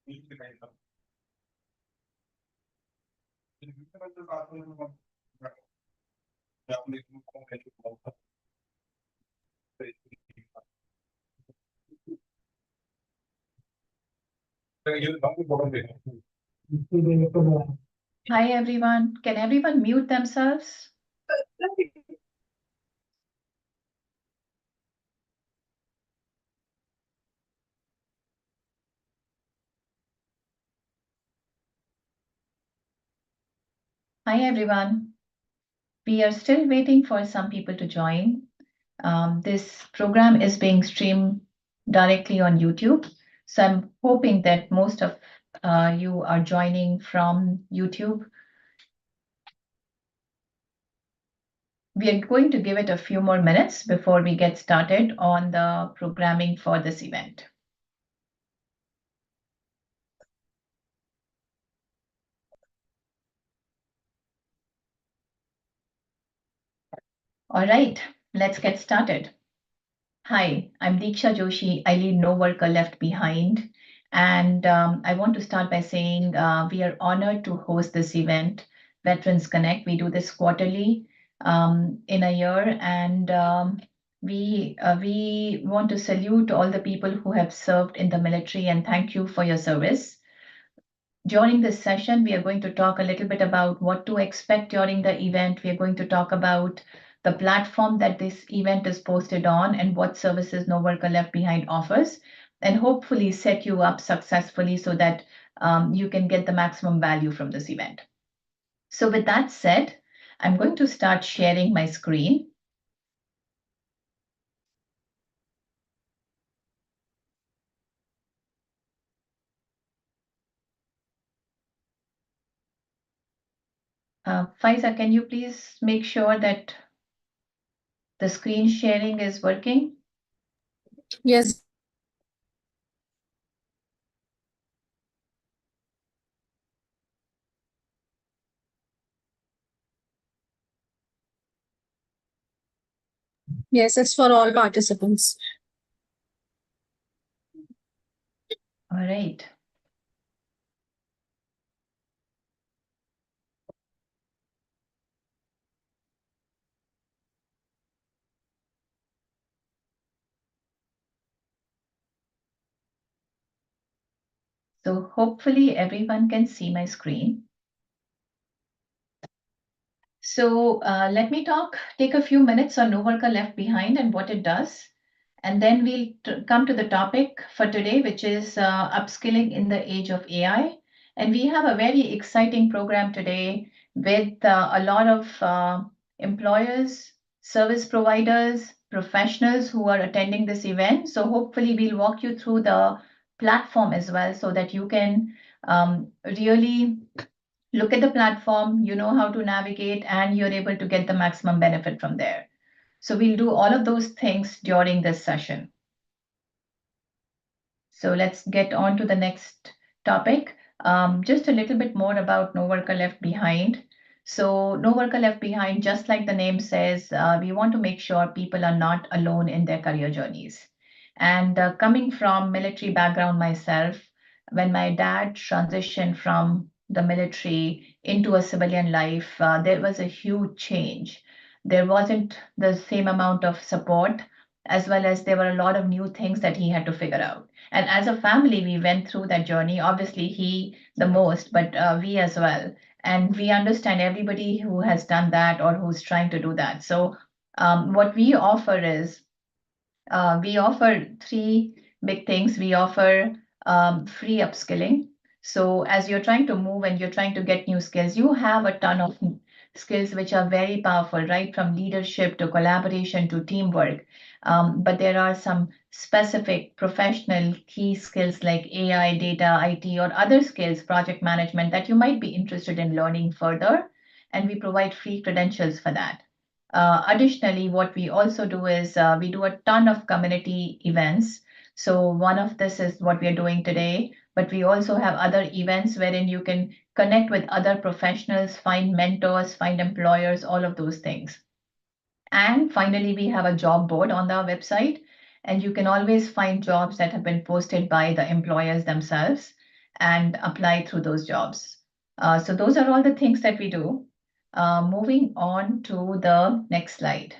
Hi everyone. Can everyone mute themselves? Hi everyone. We are still waiting for some people to join. This program is being streamed directly on YouTube. So I'm hoping that most of you are joining from YouTube. We are going to give it a few more minutes before we get started on the programming for this event. All right, let's get started. Hi, I'm Deeksha Joshi. I lead No Worker Left Behind. And I want to start by saying we are honored to host this event, Veterans Connect. We do this quarterly in a year. And we want to salute all the people who have served in the military and thank you for your service. During this session, we are going to talk a little bit about what to expect during the event. We are going to talk about the platform that this event is posted on and what services No Worker Left Behind offers, and hopefully set you up successfully so that you can get the maximum value from this event. So with that said, I'm going to start sharing my screen. Faiza, can you please make sure that the screen sharing is working? Yes. Yes, it's for all participants. All right. So hopefully everyone can see my screen. So let me take a few minutes on No Worker Left Behind and what it does. And then we'll come to the topic for today, which is upskilling in the age of AI. And we have a very exciting program today with a lot of employers, service providers, professionals who are attending this event. So hopefully we'll walk you through the platform as well so that you can really look at the platform, you know how to navigate, and you're able to get the maximum benefit from there. So we'll do all of those things during this session. So let's get on to the next topic. Just a little bit more about No Worker Left Behind. So No Worker Left Behind, just like the name says, we want to make sure people are not alone in their career journeys. And coming from military background myself, when my dad transitioned from the military into a civilian life, there was a huge change. There wasn't the same amount of support, as well as there were a lot of new things that he had to figure out. And as a family, we went through that journey. Obviously, he the most, but we as well. And we understand everybody who has done that or who's trying to do that. So, what we offer is we offer three big things. We offer free upskilling. So, as you're trying to move and you're trying to get new skills, you have a ton of skills which are very powerful, right? From leadership to collaboration to teamwork. But there are some specific professional key skills like AI, data, IT, or other skills, project management, that you might be interested in learning further. And we provide free credentials for that. Additionally, what we also do is we do a ton of community events. So one of this is what we are doing today, but we also have other events wherein you can connect with other professionals, find mentors, find employers, all of those things. And finally, we have a job board on our website, and you can always find jobs that have been posted by the employers themselves. and apply through those jobs. So those are all the things that we do. Moving on to the next slide.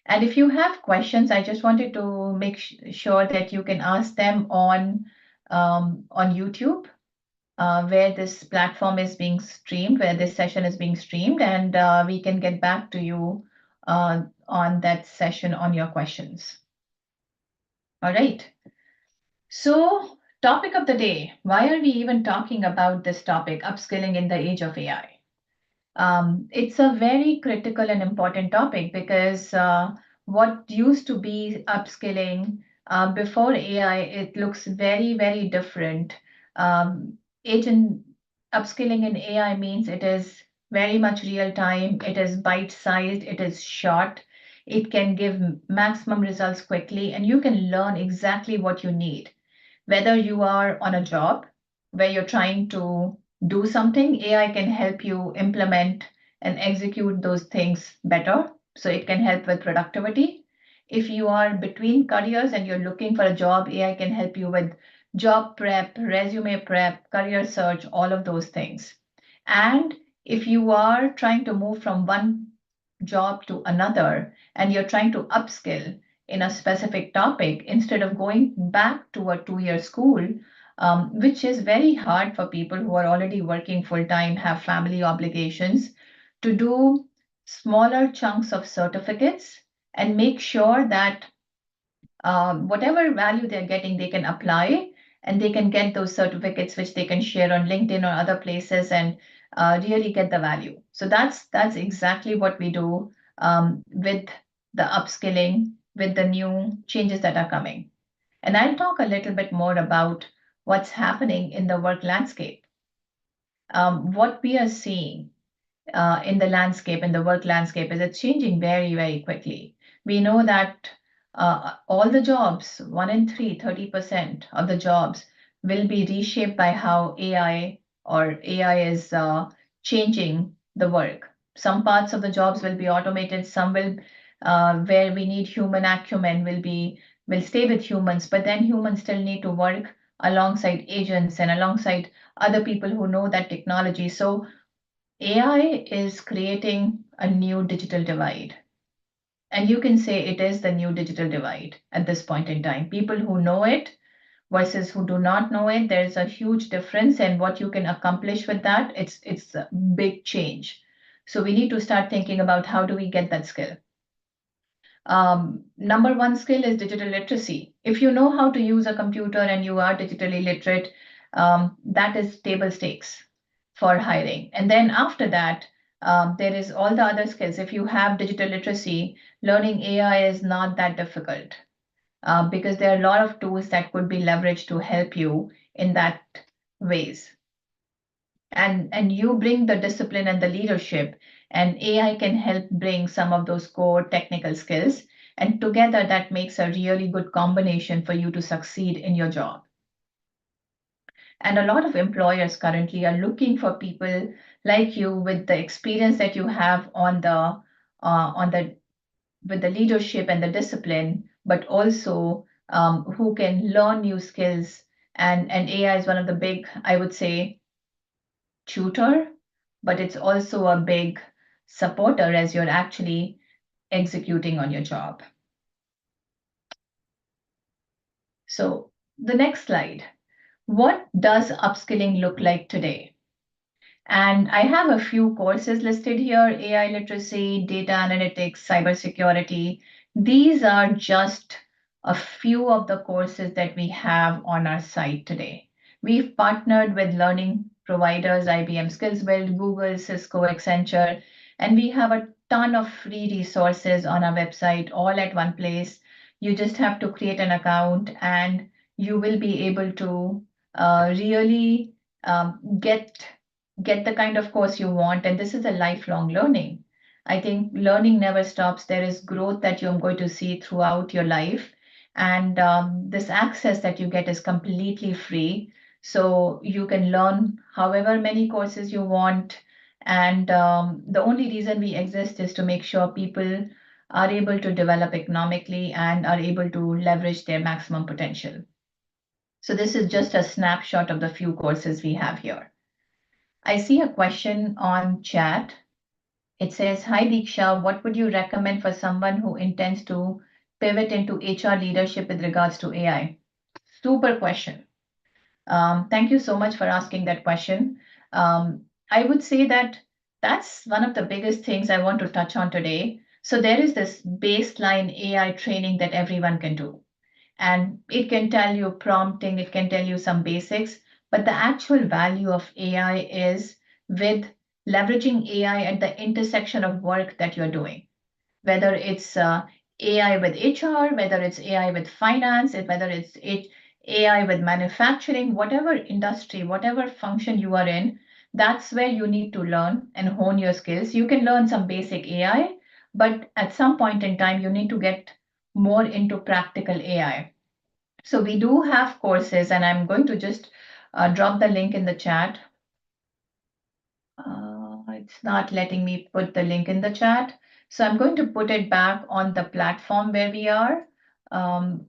And if you have questions, I just wanted to make sure that you can ask them on YouTube, where this platform is being streamed, where this session is being streamed, and we can get back to you on that session on your questions. All right. So, topic of the day. Why are we even talking about this topic, upskilling in the age of AI? It's a very critical and important topic because what used to be upskilling before AI, it looks very, very different. Agent upskilling in AI means it is very much real time, it is bite-sized, it is short, it can give maximum results quickly, and you can learn exactly what you need. Whether you are on a job where you're trying to do something, AI can help you implement and execute those things better. So it can help with productivity. If you are between careers and you're looking for a job, AI can help you with job prep, resume prep, career search, all of those things. And if you are trying to move from one job to another and you're trying to upskill in a specific topic instead of going back to a 2 year school, which is very hard for people who are already working full time, have family obligations, to do smaller chunks of certificates and make sure that whatever value they're getting, they can apply and they can get those certificates, which they can share on LinkedIn or other places and really get the value. So that's exactly what we do with the upskilling, with the new changes that are coming. And I'll talk a little bit more about what's happening in the work landscape. What we are seeing in the landscape, in the work landscape, is it's changing very, very quickly. We know that all the jobs, 1 in 3, 30% of the jobs will be reshaped by how AI is changing the work. Some parts of the jobs will be automated, some will where we need human acumen will stay with humans, but then humans still need to work alongside agents and alongside other people who know that technology. So AI is creating a new digital divide. And you can say it is the new digital divide at this point in time. People who know it versus who do not know it, there's a huge difference. And what you can accomplish with that, it's a big change. So we need to start thinking about how do we get that skill. Number one skill is digital literacy. If you know how to use a computer and you are digitally literate, that is table stakes for hiring. And then after that, there is all the other skills. If you have digital literacy, learning AI is not that difficult because there are a lot of tools that could be leveraged to help you in that ways. And you bring the discipline and the leadership, and AI can help bring some of those core technical skills, and together that makes a really good combination for you to succeed in your job. And a lot of employers currently are looking for people like you with the experience that you have on the with the leadership and the discipline, but also who can learn new skills. And AI is one of the big, I would say, tutor, but it's also a big supporter as you're actually executing on your job. So the next slide. What does upskilling look like today? And I have a few courses listed here: AI literacy, data analytics, cybersecurity. These are just a few of the courses that we have on our site today. We've partnered with learning providers, IBM Skills Build, Google, Cisco, Accenture, and we have a ton of free resources on our website all at one place. You just have to create an account and you will be able to really get the kind of course you want. And this is a lifelong learning. I think learning never stops. There is growth that you're going to see throughout your life. And this access that you get is completely free. So you can learn however many courses you want. And the only reason we exist is to make sure people are able to develop economically and are able to leverage their maximum potential. So this is just a snapshot of the few courses we have here. I see a question on chat. It says, "Hi Diksha, what would you recommend for someone who intends to pivot into HR leadership with regards to AI?" Super question. Thank you so much for asking that question. I would say that that's one of the biggest things I want to touch on today. So there is this baseline AI training that everyone can do, and it can tell you prompting, it can tell you some basics, but the actual value of AI is with leveraging AI at the intersection of work that you're doing, whether it's AI with HR, whether it's AI with finance, whether it's AI with manufacturing, whatever industry, whatever function you are in, that's where you need to learn and hone your skills. You can learn some basic AI, but at some point in time, you need to get more into practical AI. So we do have courses, and I'm going to just drop the link in the chat. It's not letting me put the link in the chat. So I'm going to put it back on the platform where we are. Um,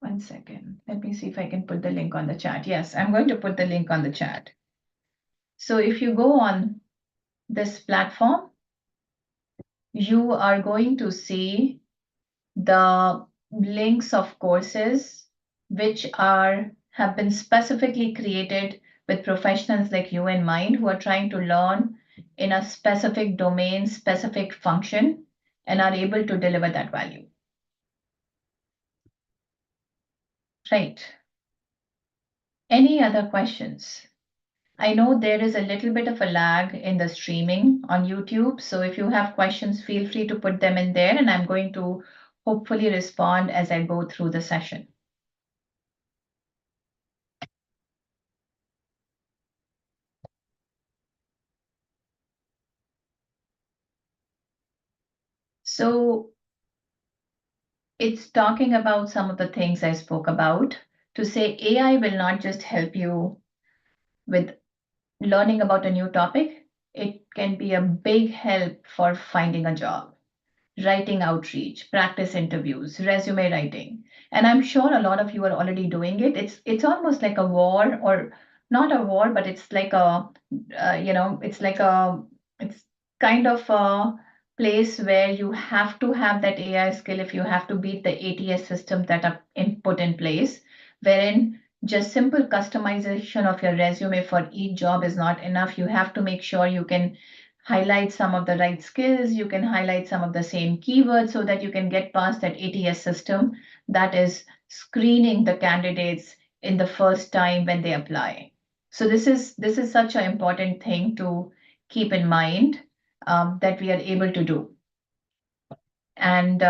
1 second. Let me see if I can put the link on the chat. Yes, I'm going to put the link on the chat. So if you go on this platform, you are going to see the links of courses which are have been specifically created with professionals like you in mind who are trying to learn in a specific domain, specific function, and are able to deliver that value. Right. Any other questions? I know there is a little bit of a lag in the streaming on YouTube, so if you have questions, feel free to put them in there, and I'm going to hopefully respond as I go through the session. So it's talking about some of the things I spoke about to say AI will not just help you with learning about a new topic, it can be a big help for finding a job, writing outreach, practice interviews, resume writing. And I'm sure a lot of you are already doing it. It's almost like a war, or not a war, but it's like a it's like a it's kind of a place where you have to have that AI skill if you have to beat the ATS system that are put in place, wherein just simple customization of your resume for each job is not enough. You have to make sure you can highlight some of the right skills, you can highlight some of the same keywords so that you can get past that ATS system that is screening the candidates in the first time when they apply. So this is such an important thing to keep in mind, that we are able to do. And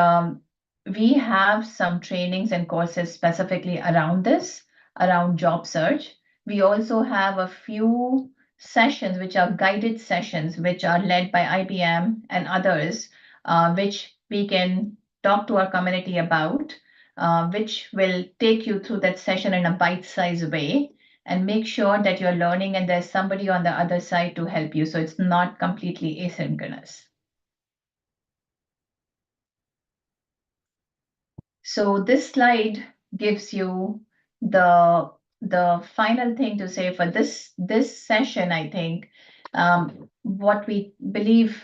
we have some trainings and courses specifically around this, around job search. We also have a few sessions, which are guided sessions, which are led by IBM and others, which we can talk to our community about, which will take you through that session in a bite-sized way and make sure that you're learning and there's somebody on the other side to help you. So it's not completely asynchronous. So this slide gives you the final thing to say for this session. I think what we believe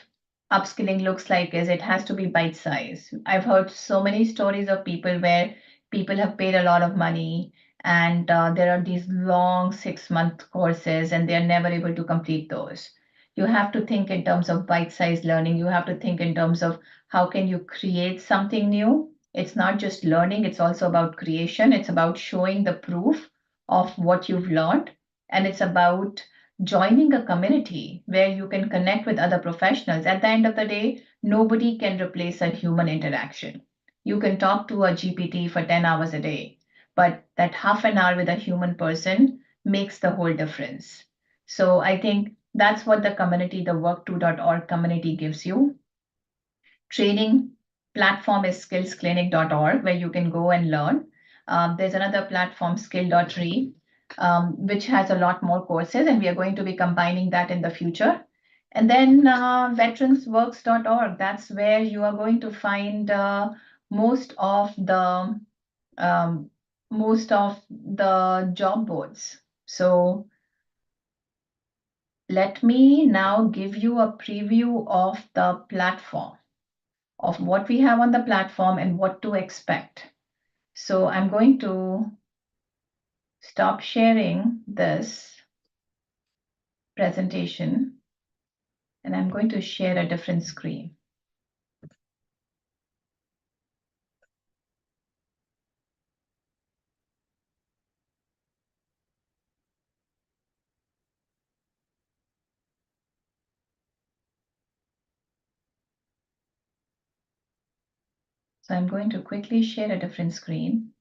upskilling looks like is it has to be bite size. I've heard so many stories of people where people have paid a lot of money, and there are these long 6-month courses and they're never able to complete those. You have to think in terms of bite size learning. You have to think in terms of how can you create something new. It's not just learning, it's also about creation. It's about showing the proof of what you've learned. And it's about joining a community where you can connect with other professionals. At the end of the day, nobody can replace a human interaction. You can talk to a GPT for 10 hours a day, but that half an hour with a human person makes the whole difference. So I think that's what the community, the work2.org community gives you. Training platform is skillsclinic.org, where you can go and learn. There's another platform, skill.re, which has a lot more courses, and we are going to be combining that in the future. And then veteransworks.org, that's where you are going to find most of the um, most of the job boards. So let me now give you a preview of the platform, of what we have on the platform and what to expect. So I'm going to stop sharing this presentation and I'm going to share a different screen. So I'm going to quickly share a different screen.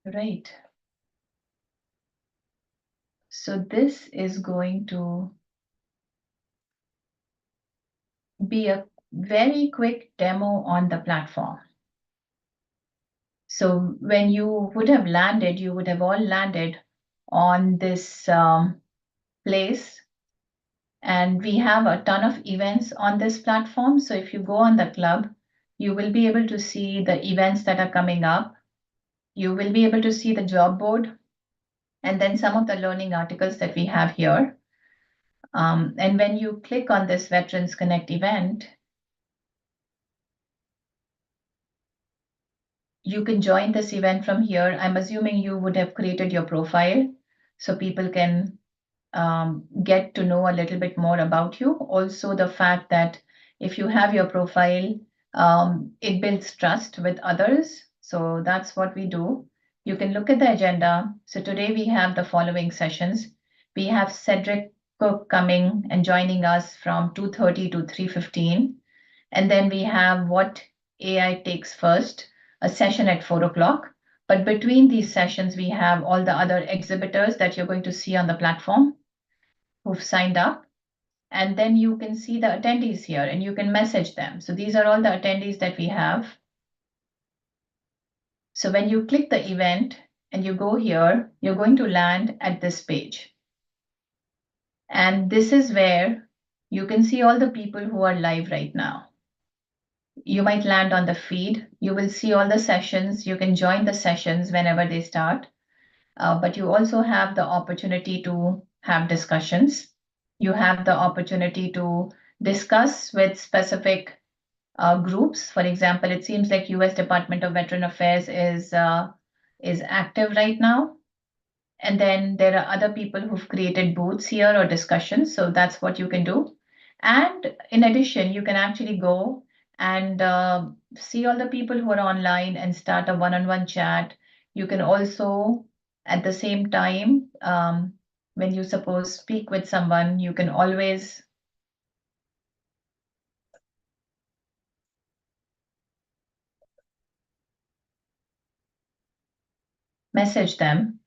Right. So this is going to be a very quick demo on the platform. So when you would have landed, you would have all landed on this place. And we have a ton of events on this platform. So if you go on the club, you will be able to see the events that are coming up. You will be able to see the job board and then some of the learning articles that we have here. And when you click on this Veterans Connect event, you can join this event from here. I'm assuming you would have created your profile so people can get to know a little bit more about you. Also, the fact that if you have your profile, it builds trust with others. So that's what we do. You can look at the agenda. So today we have the following sessions. We have Cedric Cook coming and joining us from 2:30 to 3:15. And then we have What AI Takes First, a session at 4 o'clock. But between these sessions, we have all the other exhibitors that you're going to see on the platform who've signed up. And then you can see the attendees here and you can message them. So these are all the attendees that we have. So when you click the event and you go here, you're going to land at this page. And this is where you can see all the people who are live right now. You might land on the feed. You will see all the sessions. You can join the sessions whenever they start. But you also have the opportunity to have discussions. You have the opportunity to discuss with specific groups. For example, it seems like U.S. Department of Veteran Affairs is active right now. And then there are other people who've created booths here or discussions. So that's what you can do. And in addition, you can actually go and see all the people who are online and start a one-on-one chat. You can also, at the same time, when you suppose speak with someone, you can always message them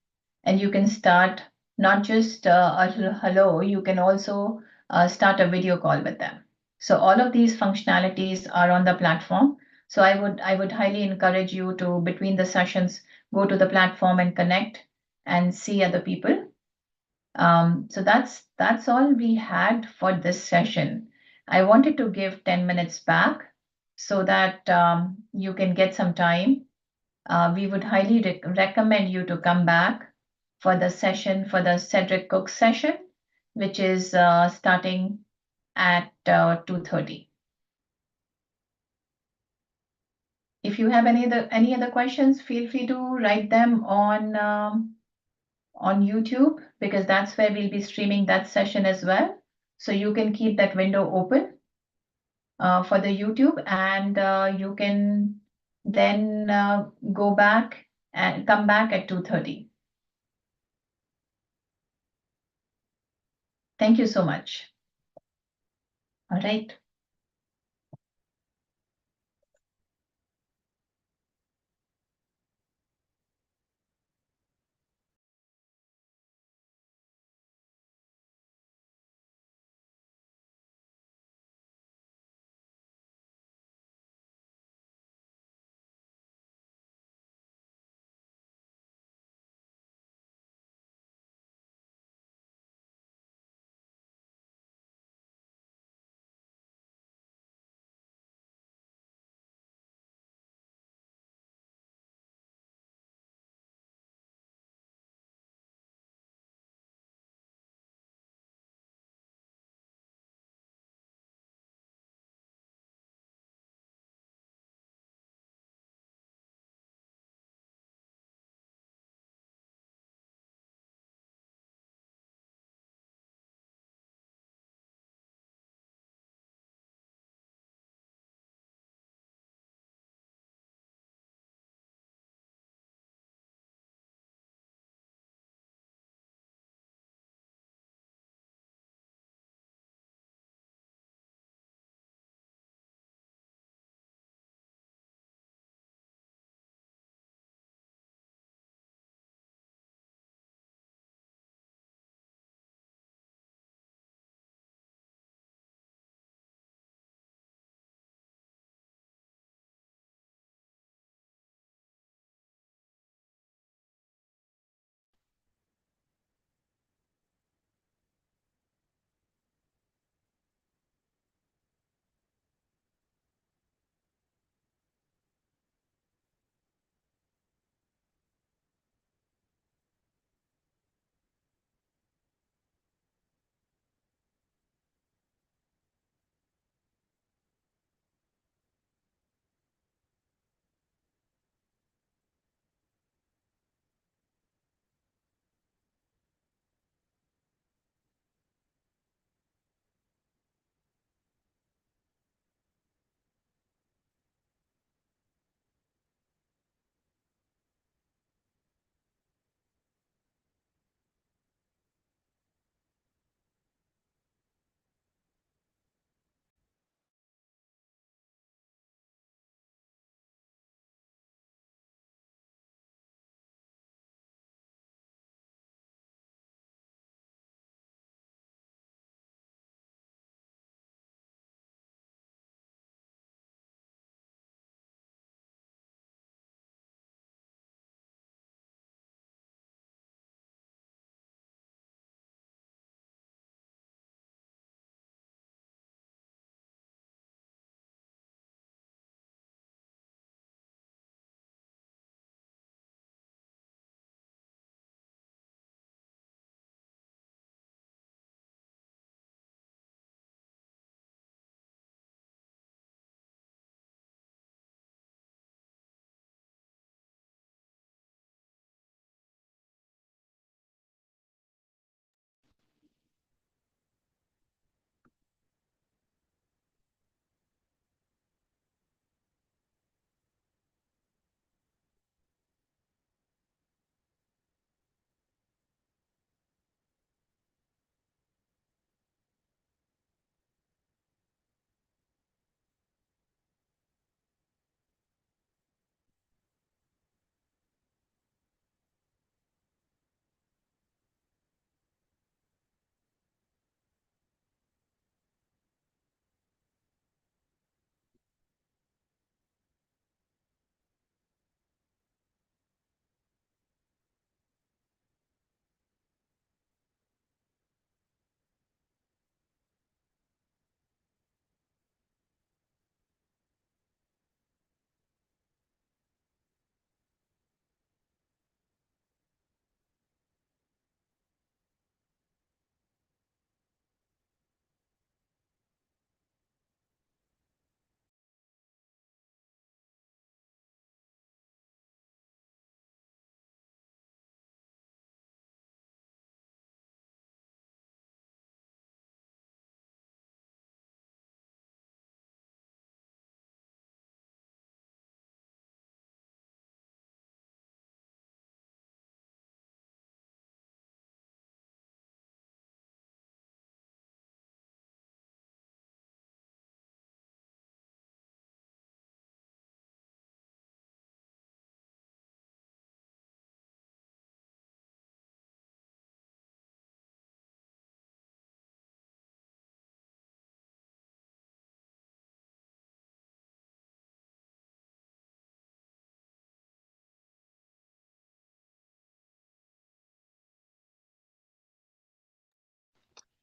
and you can start not just a hello, you can also start a video call with them. So all of these functionalities are on the platform. So I would highly encourage you to, between the sessions, go to the platform and connect and see other people. So that's all we had for this session. I wanted to give 10 minutes back so that you can get some time. We would highly recommend you to come back for the session, for the Cedric Cook session, which is starting at 2:30. If you have any other questions, feel free to write them on YouTube because that's where we'll be streaming that session as well. So you can keep that window open for the YouTube, and you can then go back and come back at 2:30. Thank you so much. All right.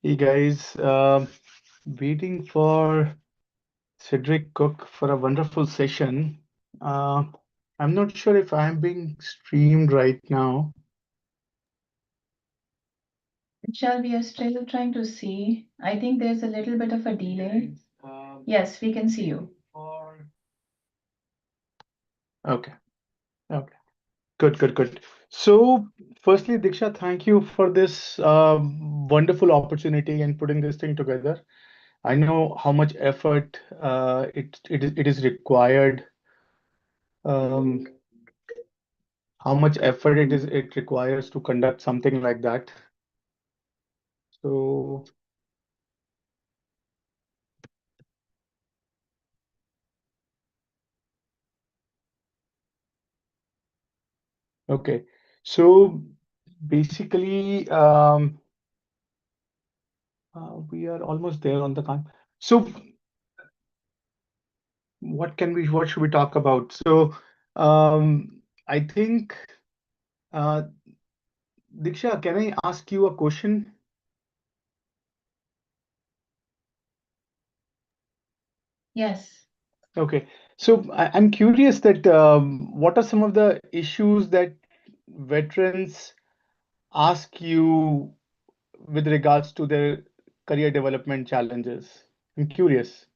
Hey guys, waiting for Cedric Cook for a wonderful session. Uh, I'm not sure if I'm being streamed right now. Shall we are still trying to see? I think there's a little bit of a delay. Yes, we can see you. Okay, okay, good, good, good. So, firstly, Diksha, thank you for this wonderful opportunity and putting this thing together. I know how much effort it is required, um, how much effort it requires to conduct something like that. So, okay. So basically, we are almost there on the time. So what should we talk about? So, I think, uh, Diksha, can I ask you a question? Yes. Okay. So I'm curious that what are some of the issues that veterans ask you with regards to their career development challenges? I'm curious.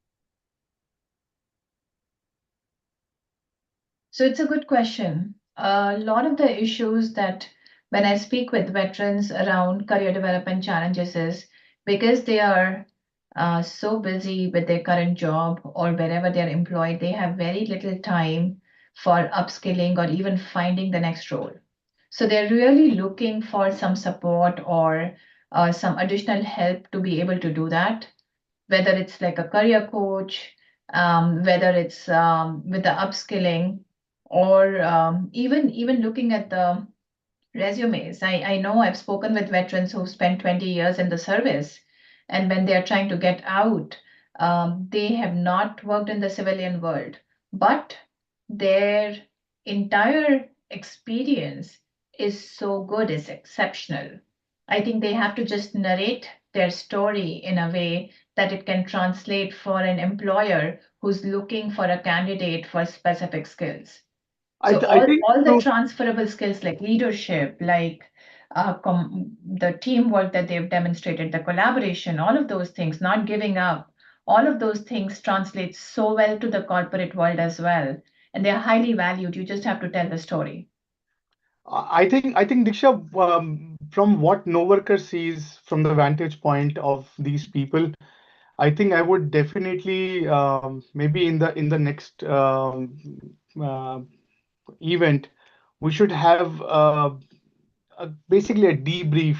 So it's a good question. A lot of the issues that when I speak with veterans around career development challenges is because they are so busy with their current job or wherever they're employed, they have very little time for upskilling or even finding the next role. So they're really looking for some support or some additional help to be able to do that, whether it's like a career coach, whether it's with the upskilling, or even looking at the resumes. I know I've spoken with veterans who spent 20 years in the service, and when they're trying to get out, they have not worked in the civilian world, but their entire experience is so good, is exceptional. I think they have to just narrate their story in a way that it can translate for an employer who's looking for a candidate for specific skills. So I all think all the so. transferable skills like leadership, like the teamwork that they've demonstrated, the collaboration, all of those things, not giving up, all of those things translate so well to the corporate world as well, and they're highly valued. You just have to tell the story. I think Diksha, from what no worker sees from the vantage point of these people, I think I would definitely maybe in the next uh, event we should have basically a debrief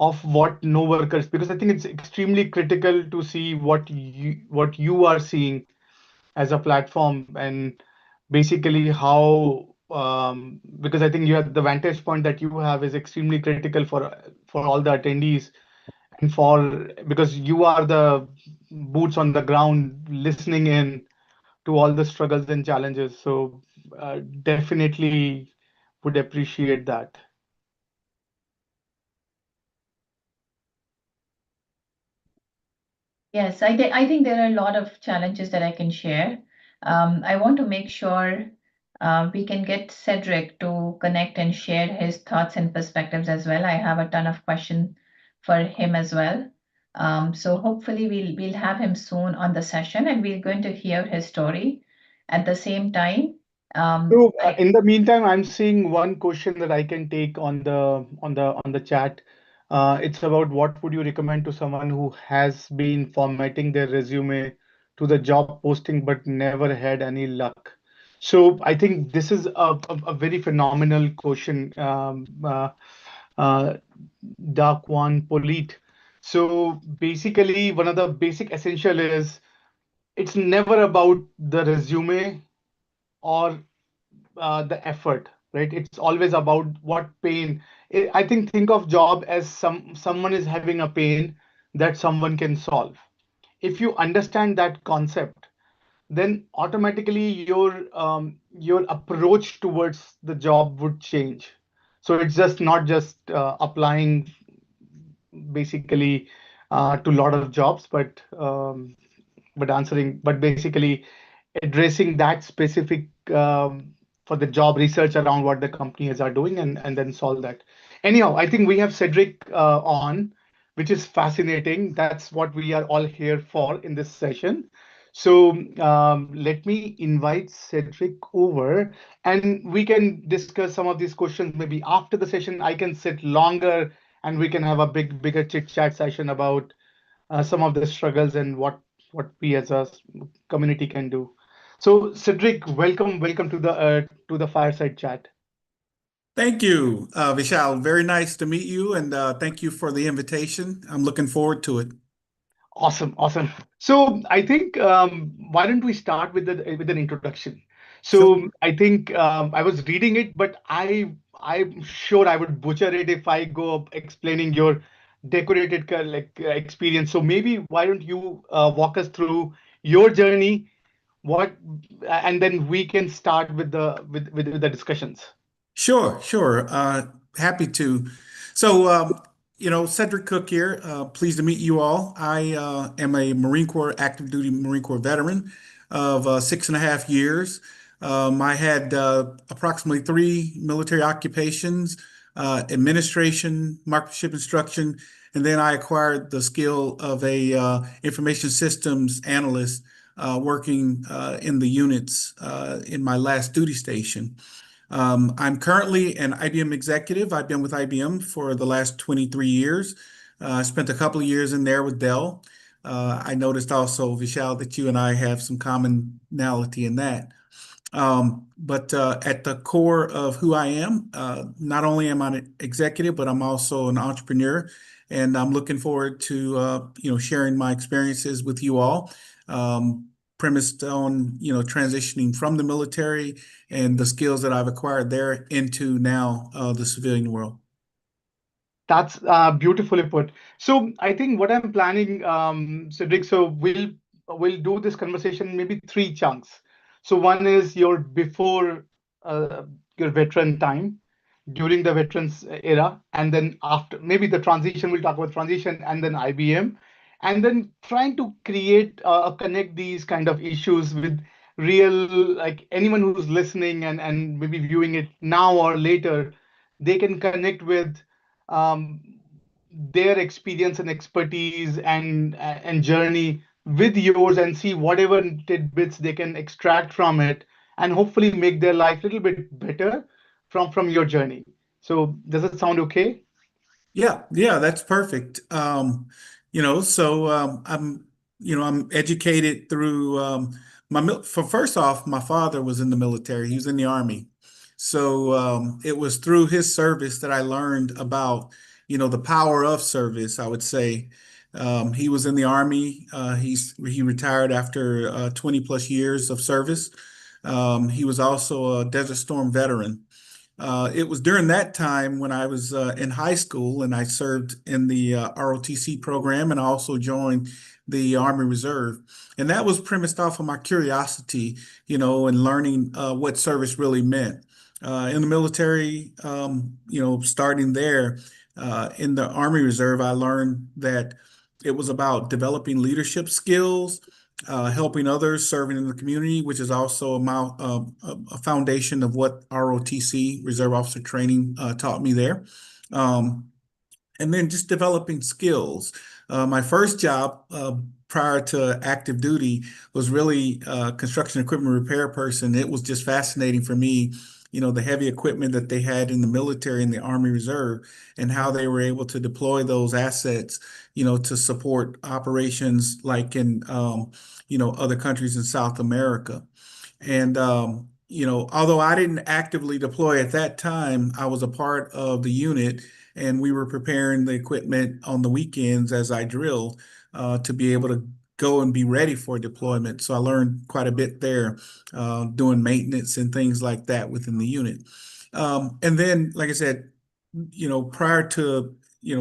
of what no workers, because I think it's extremely critical to see what you are seeing as a platform, and basically how, because I think you have the vantage point that you have is extremely critical for all the attendees, and for because you are the boots on the ground listening in to all the struggles and challenges. So definitely would appreciate that. Yes, I think there are a lot of challenges that I can share. I want to make sure we can get Cedric to connect and share his thoughts and perspectives as well. I have a ton of questions for him as well. So hopefully we'll have him soon on the session, and we're going to hear his story. At the same time, So I in the meantime, I'm seeing one question that I can take on the chat. It's about what would you recommend to someone who has been formatting their resume to the job posting but never had any luck. So I think this is a very phenomenal question, uh, Dakwan Polit. So basically, one of the basic essential is it's never about the resume or the effort, right? It's always about what pain. I think of job as someone is having a pain that someone can solve. If you understand that concept, then automatically your approach towards the job would change. So it's just not just applying basically to a lot of jobs, but basically addressing that specific for the job research around what the companies are doing and then solve that. Anyhow, I think we have Cedric on, which is fascinating. That's what we are all here for in this session. So let me invite Cedric over and we can discuss some of these questions maybe after the session. I can sit longer and we can have a bigger chit chat session about some of the struggles and what we as a community can do. So, Cedric, welcome to the fireside chat. Thank you, Vishal. Very nice to meet you, and thank you for the invitation. I'm looking forward to it. Awesome. So, I think why don't we start with an introduction? Sure. So, I think I was reading it, but I'm sure I would butcher it if I go up explaining your decorated experience. So maybe why don't you walk us through your journey what and then we can start with with the discussions. Sure. Happy to. So, Cedric Cook here. Pleased to meet you all. I am a Marine Corps, active duty Marine Corps veteran of 6.5 years. I had approximately three military occupations, administration, marksmanship instruction, and then I acquired the skill of a information systems analyst working in the units in my last duty station. I'm currently an IBM executive. I've been with IBM for the last 23 years. I spent a couple of years in there with Dell. I noticed also, Vishal, that you and I have some commonality in that. But at the core of who I am, not only am I an executive, but I'm also an entrepreneur, and I'm looking forward to sharing my experiences with you all, premised on transitioning from the military and the skills that I've acquired there into now the civilian world. That's beautifully put. So I think what I'm planning, Cedric, so we'll do this conversation maybe three chunks. So one is your before uh, your veteran time, during the veterans era, and then after maybe the transition. We'll talk about transition and then IBM, and then trying to create connect these kind of issues with real like anyone who's listening and maybe viewing it now or later, they can connect with um, their experience and expertise and journey with yours and see whatever tidbits they can extract from it and hopefully make their life a little bit better from your journey. So does it sound okay? Yeah, that's perfect. I'm educated through for first off, my father was in the military. He was in the Army. So it was through his service that I learned about, the power of service, I would say. He was in the Army. He retired after 20 plus years of service. He was also a Desert Storm veteran. It was during that time when I was in high school and I served in the ROTC program and I also joined the Army Reserve. And that was premised off of my curiosity, and learning what service really meant. In the military, starting there in the Army Reserve, I learned that it was about developing leadership skills, helping others, serving in the community, which is also a foundation of what ROTC, Reserve Officer Training, taught me there. And then just developing skills. My first job prior to active duty was really construction equipment repair person. It was just fascinating for me, the heavy equipment that they had in the military and the Army Reserve and how they were able to deploy those assets, to support operations like in, other countries in South America. And, although I didn't actively deploy at that time, I was a part of the unit and we were preparing the equipment on the weekends as I drilled to be able to go and be ready for deployment. So I learned quite a bit there, doing maintenance and things like that within the unit. And then, like I said, prior to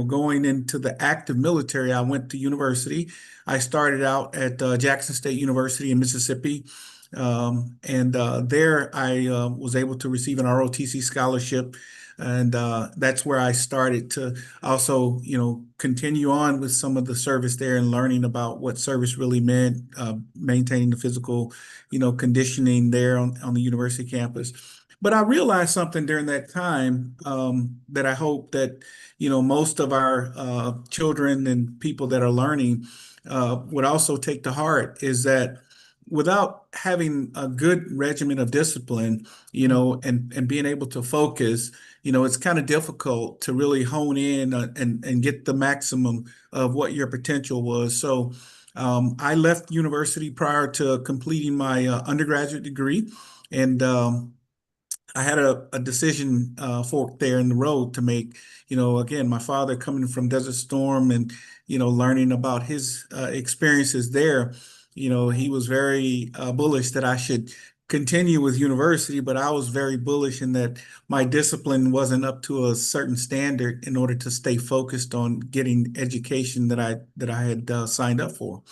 going into the active military, I went to university. I started out at Jackson State University in Mississippi. There I was able to receive an ROTC scholarship. And that's where I started to also, continue on with some of the service there and learning about what service really meant, maintaining the physical, conditioning there on the university campus. But I realized something during that time that I hope that, most of our children and people that are learning would also take to heart is that without having a good regimen of discipline, and being able to focus, it's kind of difficult to really hone in and get the maximum of what your potential was. So I left university prior to completing my undergraduate degree. And I had a decision fork there in the road to make. Again, my father coming from Desert Storm and, learning about his experiences there, he was very bullish that I should continue with university, but I was very bullish in that my discipline wasn't up to a certain standard in order to stay focused on getting education that I had signed up for.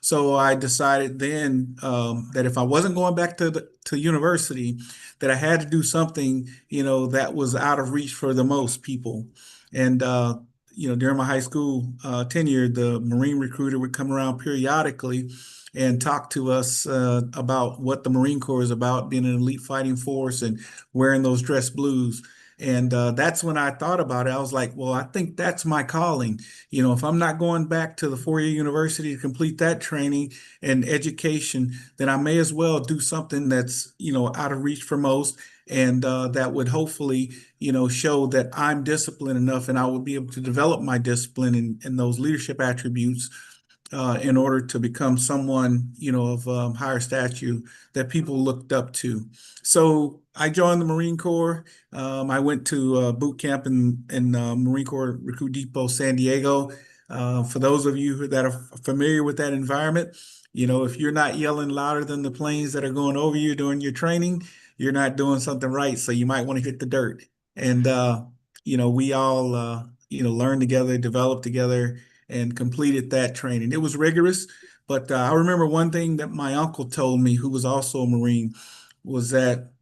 So I decided then that if I wasn't going back to university, that I had to do something, that was out of reach for the most people. And during my high school tenure, the Marine recruiter would come around periodically and talk to us about what the Marine Corps is about, being an elite fighting force and wearing those dress blues. And that's when I thought about it. I was like, well, I think that's my calling. If I'm not going back to the four-year university to complete that training and education, then I may as well do something that's, out of reach for most. And that would hopefully, show that I'm disciplined enough and I would be able to develop my discipline and those leadership attributes in order to become someone, of higher stature that people looked up to. So I joined the Marine Corps. I went to boot camp in Marine Corps Recruit Depot, San Diego. For those of you that are familiar with that environment, if you're not yelling louder than the planes that are going over you during your training, you're not doing something right. So you might want to hit the dirt. And, we all, learned together, developed together, and completed that training. It was rigorous, but I remember one thing that my uncle told me, who was also a Marine, was that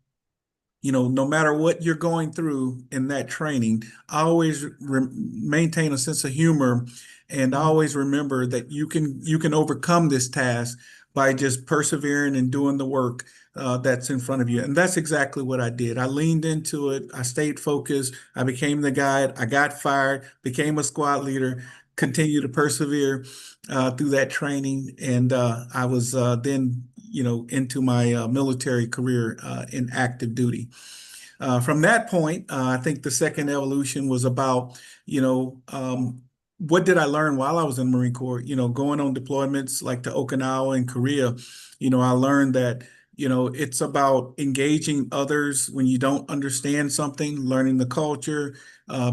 no matter what you're going through in that training, always maintain a sense of humor and always remember that you can overcome this task by just persevering and doing the work that's in front of you. And that's exactly what I did. I leaned into it. I stayed focused. I became the guide. I got fired, became a squad leader, continued to persevere through that training. And I was then into my military career in active duty. From that point, I think the second evolution was about, what did I learn while I was in the Marine Corps? Going on deployments like to Okinawa and Korea, I learned that, it's about engaging others when you don't understand something, learning the culture,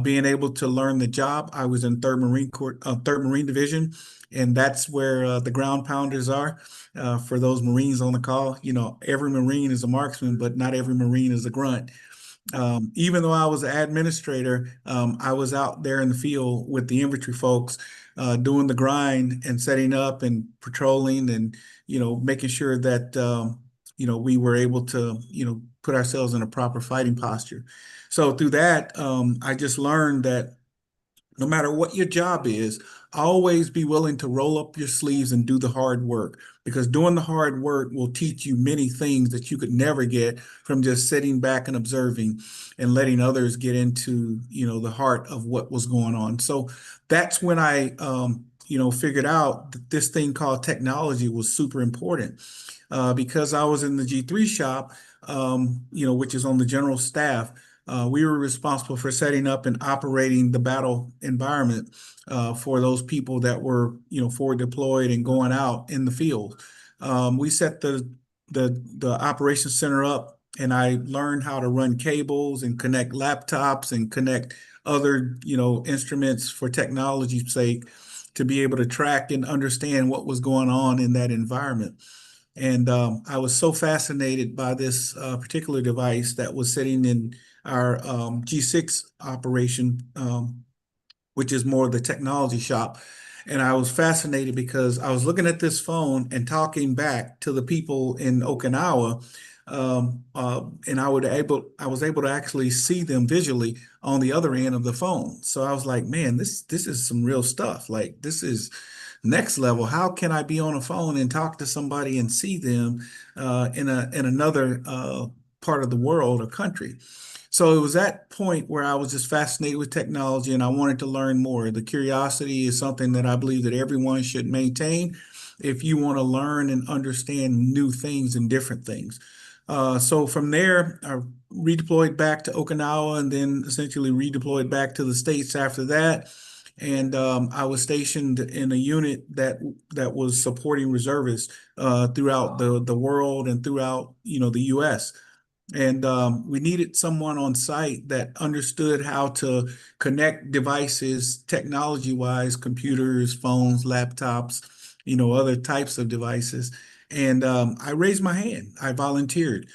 being able to learn the job. I was in Third Marine Corps, Third Marine Division, and that's where the ground pounders are. For those Marines on the call, every Marine is a marksman, but not every Marine is a grunt. Even though I was an administrator, I was out there in the field with the infantry folks, doing the grind and setting up and patrolling and, making sure that, we were able to, put ourselves in a proper fighting posture. So through that, I just learned that no matter what your job is, always be willing to roll up your sleeves and do the hard work, because doing the hard work will teach you many things that you could never get from just sitting back and observing and letting others get into, the heart of what was going on. So that's when I, figured out that this thing called technology was super important. Because I was in the G3 shop, which is on the general staff. We were responsible for setting up and operating the battle environment for those people that were, forward deployed and going out in the field. We set the operations center up, and I learned how to run cables and connect laptops and connect other, instruments for technology's sake to be able to track and understand what was going on in that environment. And I was so fascinated by this particular device that was sitting in our G6 operation, which is more of the technology shop. And I was fascinated because I was looking at this phone and talking back to the people in Okinawa. And I was able to actually see them visually on the other end of the phone. So I was like, man, this is some real stuff. Like this is next level. How can I be on a phone and talk to somebody and see them in another part of the world or country? So it was that point where I was just fascinated with technology and I wanted to learn more. The curiosity is something that I believe that everyone should maintain if you want to learn and understand new things and different things. So from there, I redeployed back to Okinawa and then essentially redeployed back to the States after that. And I was stationed in a unit that was supporting reservists throughout the world and throughout, the U.S. And we needed someone on site that understood how to connect devices technology-wise, computers, phones, laptops, other types of devices. And I raised my hand. I volunteered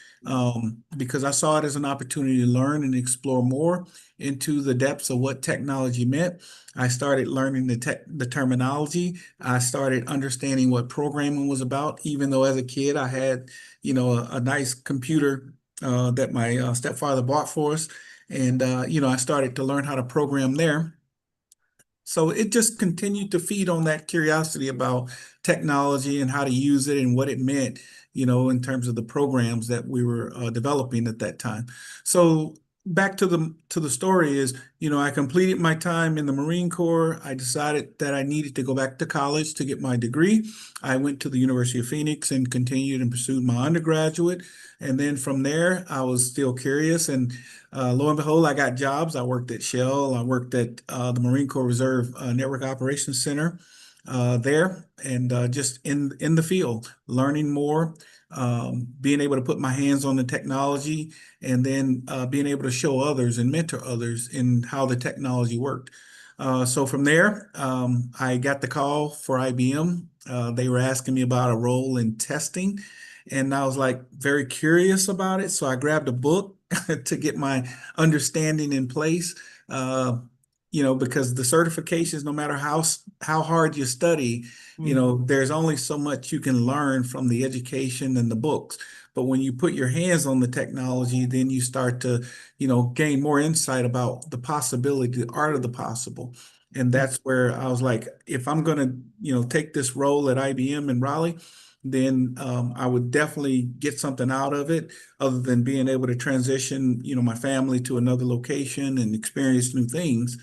because I saw it as an opportunity to learn and explore more into the depths of what technology meant. I started learning the terminology. I started understanding what programming was about, even though as a kid I had, a nice computer that my stepfather bought for us. And, I started to learn how to program there. So it just continued to feed on that curiosity about technology and how to use it and what it meant, in terms of the programs that we were developing at that time. So back to the story is, I completed my time in the Marine Corps. I decided that I needed to go back to college to get my degree. I went to the University of Phoenix and continued and pursued my undergraduate. And then from there, I was still curious and lo and behold, I got jobs. I worked at Shell. I worked at the Marine Corps Reserve Network Operations Center there, and just in the field, learning more, being able to put my hands on the technology, and then being able to show others and mentor others in how the technology worked. So from there, I got the call for IBM. They were asking me about a role in testing, and I was like very curious about it. So I grabbed a book to get my understanding in place. Because the certifications, no matter how hard you study, there's only so much you can learn from the education and the books. But when you put your hands on the technology, then you start to, gain more insight about the possibility, the art of the possible. And that's where I was like, if I'm going to, take this role at IBM in Raleigh, then I would definitely get something out of it other than being able to transition, my family to another location and experience new things.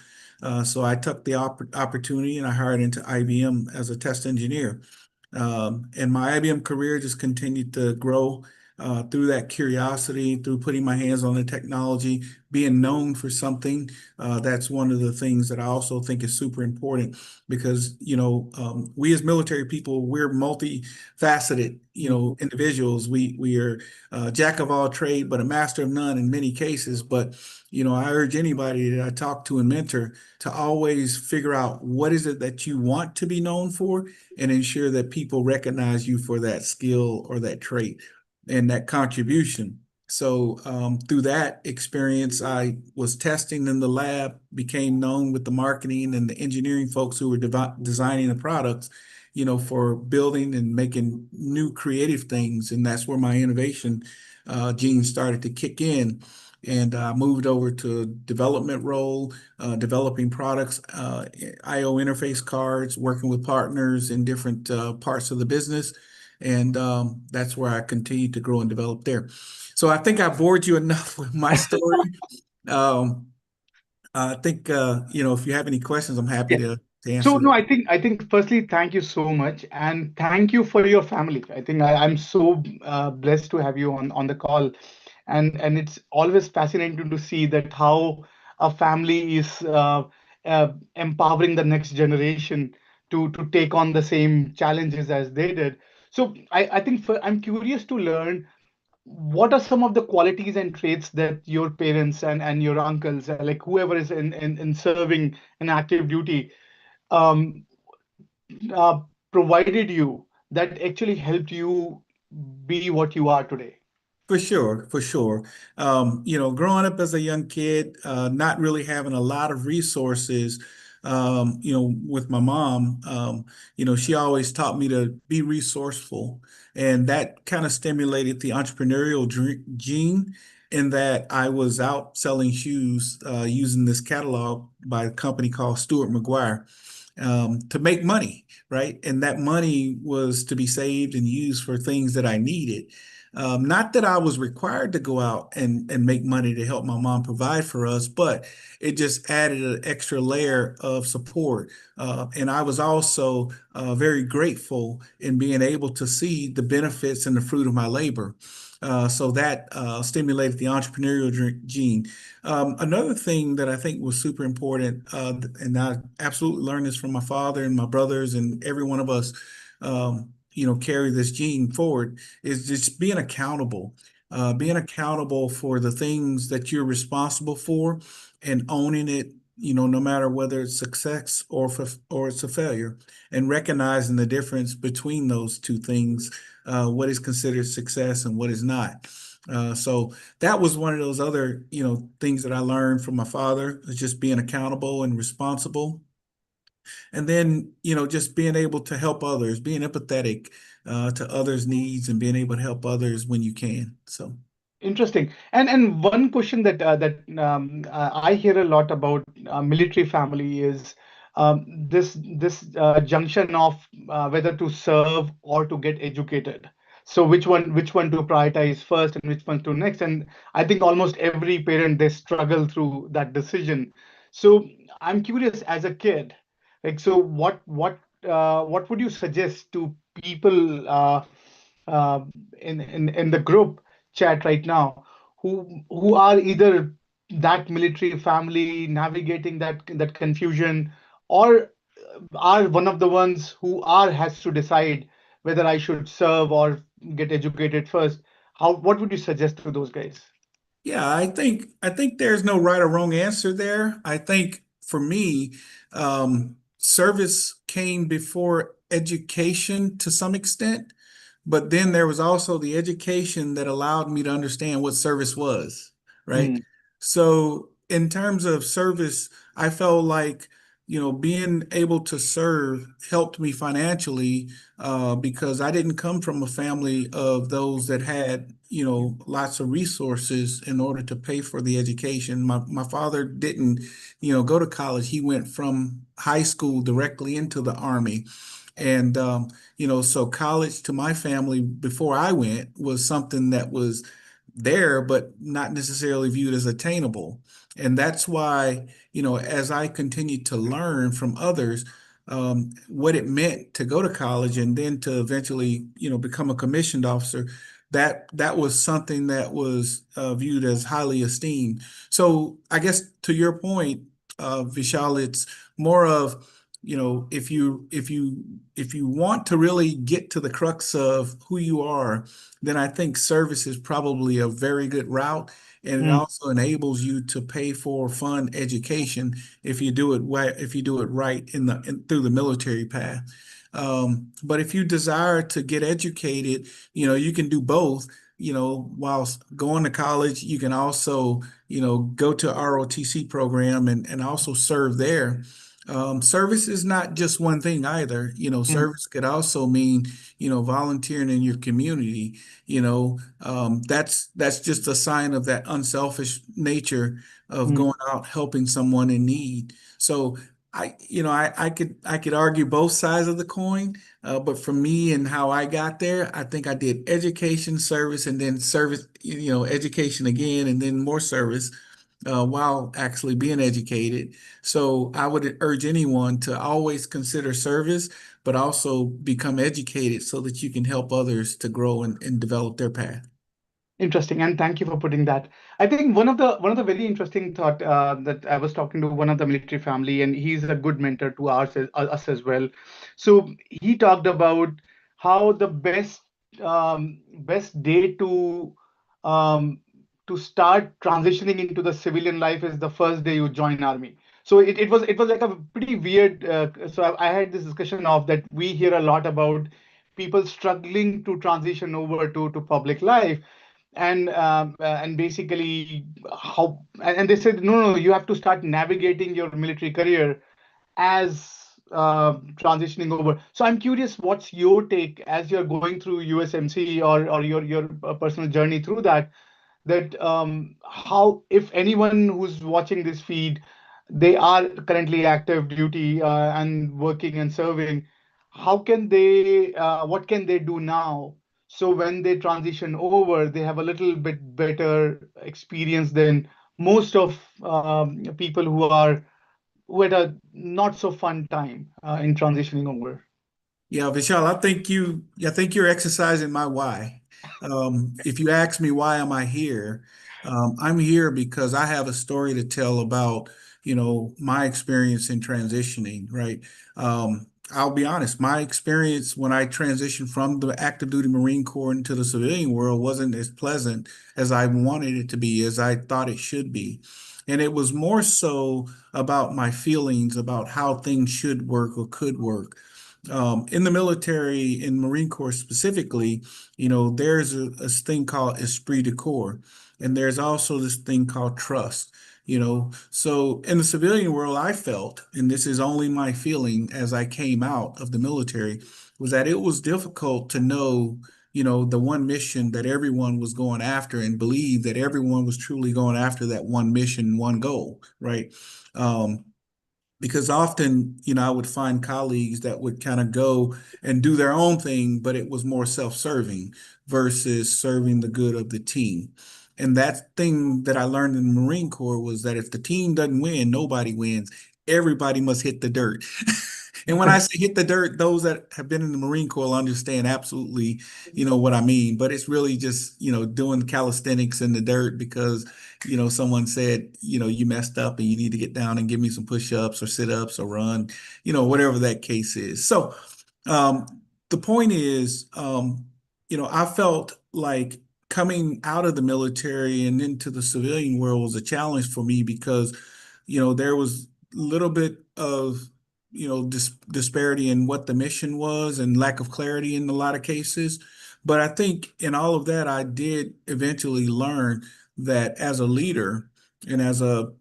So I took the opportunity and I hired into IBM as a test engineer. And my IBM career just continued to grow through that curiosity, through putting my hands on the technology, being known for something. That's one of the things that I also think is super important because, we as military people, we're multifaceted, individuals. We are jack of all trade, but a master of none in many cases. But, I urge anybody that I talk to and mentor to always figure out what is it that you want to be known for and ensure that people recognize you for that skill or that trait and that contribution. So through that experience, I was testing in the lab, became known with the marketing and the engineering folks who were designing the products, for building and making new creative things. And that's where my innovation gene started to kick in. And I moved over to development role, developing products, IO interface cards, working with partners in different parts of the business. And that's where I continued to grow and develop there. So I think I bored you enough with my story. Um, I think if you have any questions, I'm happy to So answer no, them. I think firstly, thank you so much, and thank you for your family. I think I'm so blessed to have you on the call, and it's always fascinating to see that how a family is empowering the next generation to take on the same challenges as they did. So I think I'm curious to learn what are some of the qualities and traits that your parents and your uncles, like whoever is in serving an active duty, um, uh, provided you that actually helped you be what you are today? For sure, for sure. Growing up as a young kid, not really having a lot of resources, with my mom, she always taught me to be resourceful. And that kind of stimulated the entrepreneurial gene in that I was out selling shoes using this catalog by a company called Stuart McGuire to make money, right? And that money was to be saved and used for things that I needed. Not that I was required to go out and make money to help my mom provide for us, but it just added an extra layer of support. And I was also very grateful in being able to see the benefits and the fruit of my labor. So that stimulated the entrepreneurial gene. Another thing that I think was super important, and I absolutely learned this from my father and my brothers and every one of us, carry this gene forward, is just being accountable for the things that you're responsible for and owning it, no matter whether it's success or it's a failure, and recognizing the difference between those two things, what is considered success and what is not. So that was one of those other, things that I learned from my father, is just being accountable and responsible. And then, just being able to help others, being empathetic to others' needs and being able to help others when you can. So. Interesting. And one question that I hear a lot about military family is this junction of whether to serve or to get educated. So which one to prioritize first and which one to next. And I think almost every parent, they struggle through that decision. So I'm curious, as a kid, like, so what would you suggest to people uh, in the group chat right now, who are either that military family navigating that confusion, or are one of the ones who are has to decide whether I should serve or get educated first? What would you suggest to those guys? Yeah, I think there's no right or wrong answer there. I think for me, service came before education to some extent, but then there was also the education that allowed me to understand what service was, right? Mm, So in terms of service, I felt like, being able to serve helped me financially because I didn't come from a family of those that had, lots of resources in order to pay for the education. My father didn't, go to college. He went from high school directly into the Army. And, so college to my family before I went was something that was there, but not necessarily viewed as attainable. And that's why, as I continued to learn from others, what it meant to go to college and then to eventually, become a commissioned officer, that was something that was viewed as highly esteemed. So I guess to your point, Vishal, it's more of, if you want to really get to the crux of who you are, then I think service is probably a very good route. And it mm, also enables you to pay for fun education if you do it right through the military path. But if you desire to get educated, you can do both. Whilst going to college, you can also, go to ROTC program and also serve there. Service is not just one thing either. mm, Service could also mean, volunteering in your community. That's just a sign of that unselfish nature of mm. going out helping someone in need. So I could argue both sides of the coin, but for me and how I got there, I think I did education, service, and then service, education again, and then more service while actually being educated. So I would urge anyone to always consider service, but also become educated so that you can help others to grow and develop their path. Interesting, and thank you for putting that. I think one of the very interesting thought that I was talking to one of the military family, and he's a good mentor to us as well. So he talked about how the best day um, to start transitioning into the civilian life is the first day you join army. So it was like a pretty weird. So I had this discussion of that we hear a lot about people struggling to transition over to public life, and basically how, and they said, no, you have to start navigating your military career as transitioning over. So I'm curious, what's your take as you're going through USMC or your personal journey through that? That how, if anyone who's watching this feed, they are currently active duty and working and serving, how can they, what can they do now? So when they transition over, they have a little bit better experience than most of people who had a not so fun time in transitioning over. Yeah, Vishal, I think you're exercising my why. If you ask me why am I here, I'm here because I have a story to tell about, my experience in transitioning, right? I'll be honest, my experience when I transitioned from the active duty Marine Corps into the civilian world wasn't as pleasant as I wanted it to be, as I thought it should be. And it was more so about my feelings about how things should work or could work. In the military, in Marine Corps specifically, there's a thing called esprit de corps, and there's also this thing called trust. So in the civilian world, I felt, and this is only my feeling as I came out of the military, was that it was difficult to know, the one mission that everyone was going after and believe that everyone was truly going after that one mission, one goal, right? Um, because often, I would find colleagues that would kind of go and do their own thing, but it was more self-serving versus serving the good of the team. And that thing that I learned in the Marine Corps was that if the team doesn't win, nobody wins. Everybody must hit the dirt. And when I say hit the dirt, those that have been in the Marine Corps understand absolutely, what I mean. But it's really just, doing calisthenics in the dirt because someone said, you messed up and you need to get down and give me some push-ups or sit-ups or run, whatever that case is. So um, the point is, I felt like coming out of the military and into the civilian world was a challenge for me because, there was a little bit of, disparity in what the mission was and lack of clarity in a lot of cases. But I think in all of that, I did eventually learn that as a leader and as a,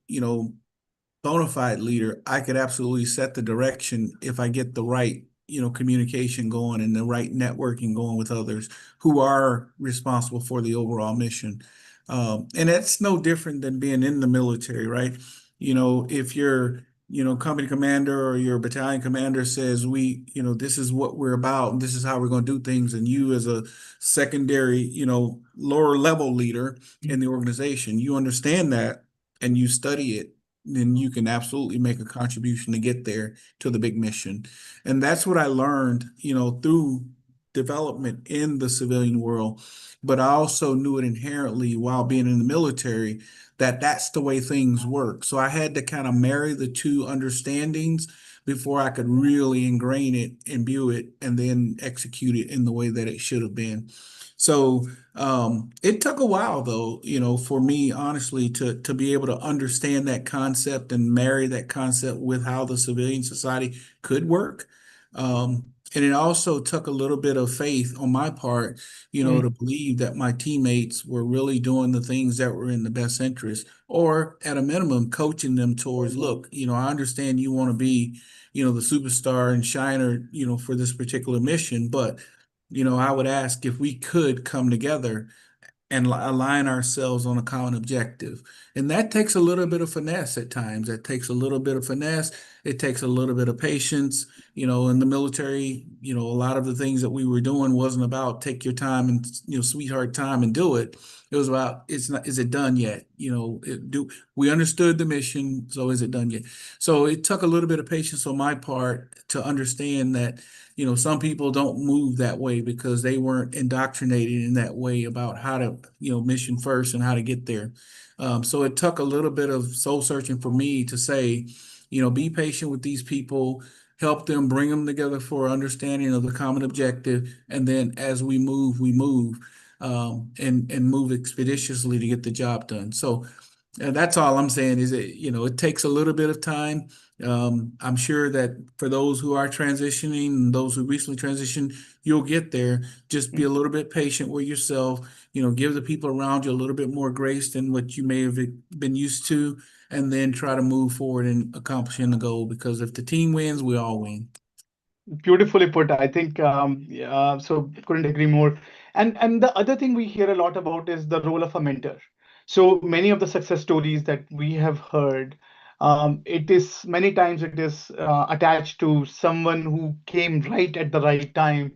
bona fide leader, I could absolutely set the direction if I get the right, communication going and the right networking going with others who are responsible for the overall mission. And that's no different than being in the military, right? If you're, company commander or your battalion commander says this is what we're about and this is how we're going to do things, and you as a secondary, lower level leader in the organization, you understand that and you study it, then you can absolutely make a contribution to get there to the big mission. And that's what I learned, through development in the civilian world. But I also knew it inherently while being in the military that that's the way things work. So I had to kind of marry the two understandings before I could really ingrain it, imbue it, and then execute it in the way that it should have been. So it took a while though, for me, honestly, to be able to understand that concept and marry that concept with how the civilian society could work. And it also took a little bit of faith on my part, to believe that my teammates were really doing the things that were in the best interest, or at a minimum, coaching them towards, look, I understand you want to be, the superstar and shiner, for this particular mission, but I would ask if we could come together and align ourselves on a common objective. And that takes a little bit of finesse at times. That takes a little bit of finesse. It takes a little bit of patience. In the military, a lot of the things that we were doing wasn't about take your time and, sweetheart time and do it. It was about, it's not, is it done yet? We understood the mission, so is it done yet? So it took a little bit of patience on my part to understand that some people don't move that way because they weren't indoctrinated in that way about how to, mission first and how to get there. So it took a little bit of soul searching for me to say, be patient with these people, help them, bring them together for understanding of the common objective. And then as we move, and move expeditiously to get the job done. So That's all I'm saying is that, it takes a little bit of time. I'm sure that for those who are transitioning and those who recently transitioned, you'll get there. Just be a little bit patient with yourself, give the people around you a little bit more grace than what you may have been used to, and then try to move forward in accomplishing the goal. Because if the team wins, we all win. Beautifully put. I think so. Couldn't agree more. And the other thing we hear a lot about is the role of a mentor. So many of the success stories that we have heard, it is many times it is attached to someone who came right at the right time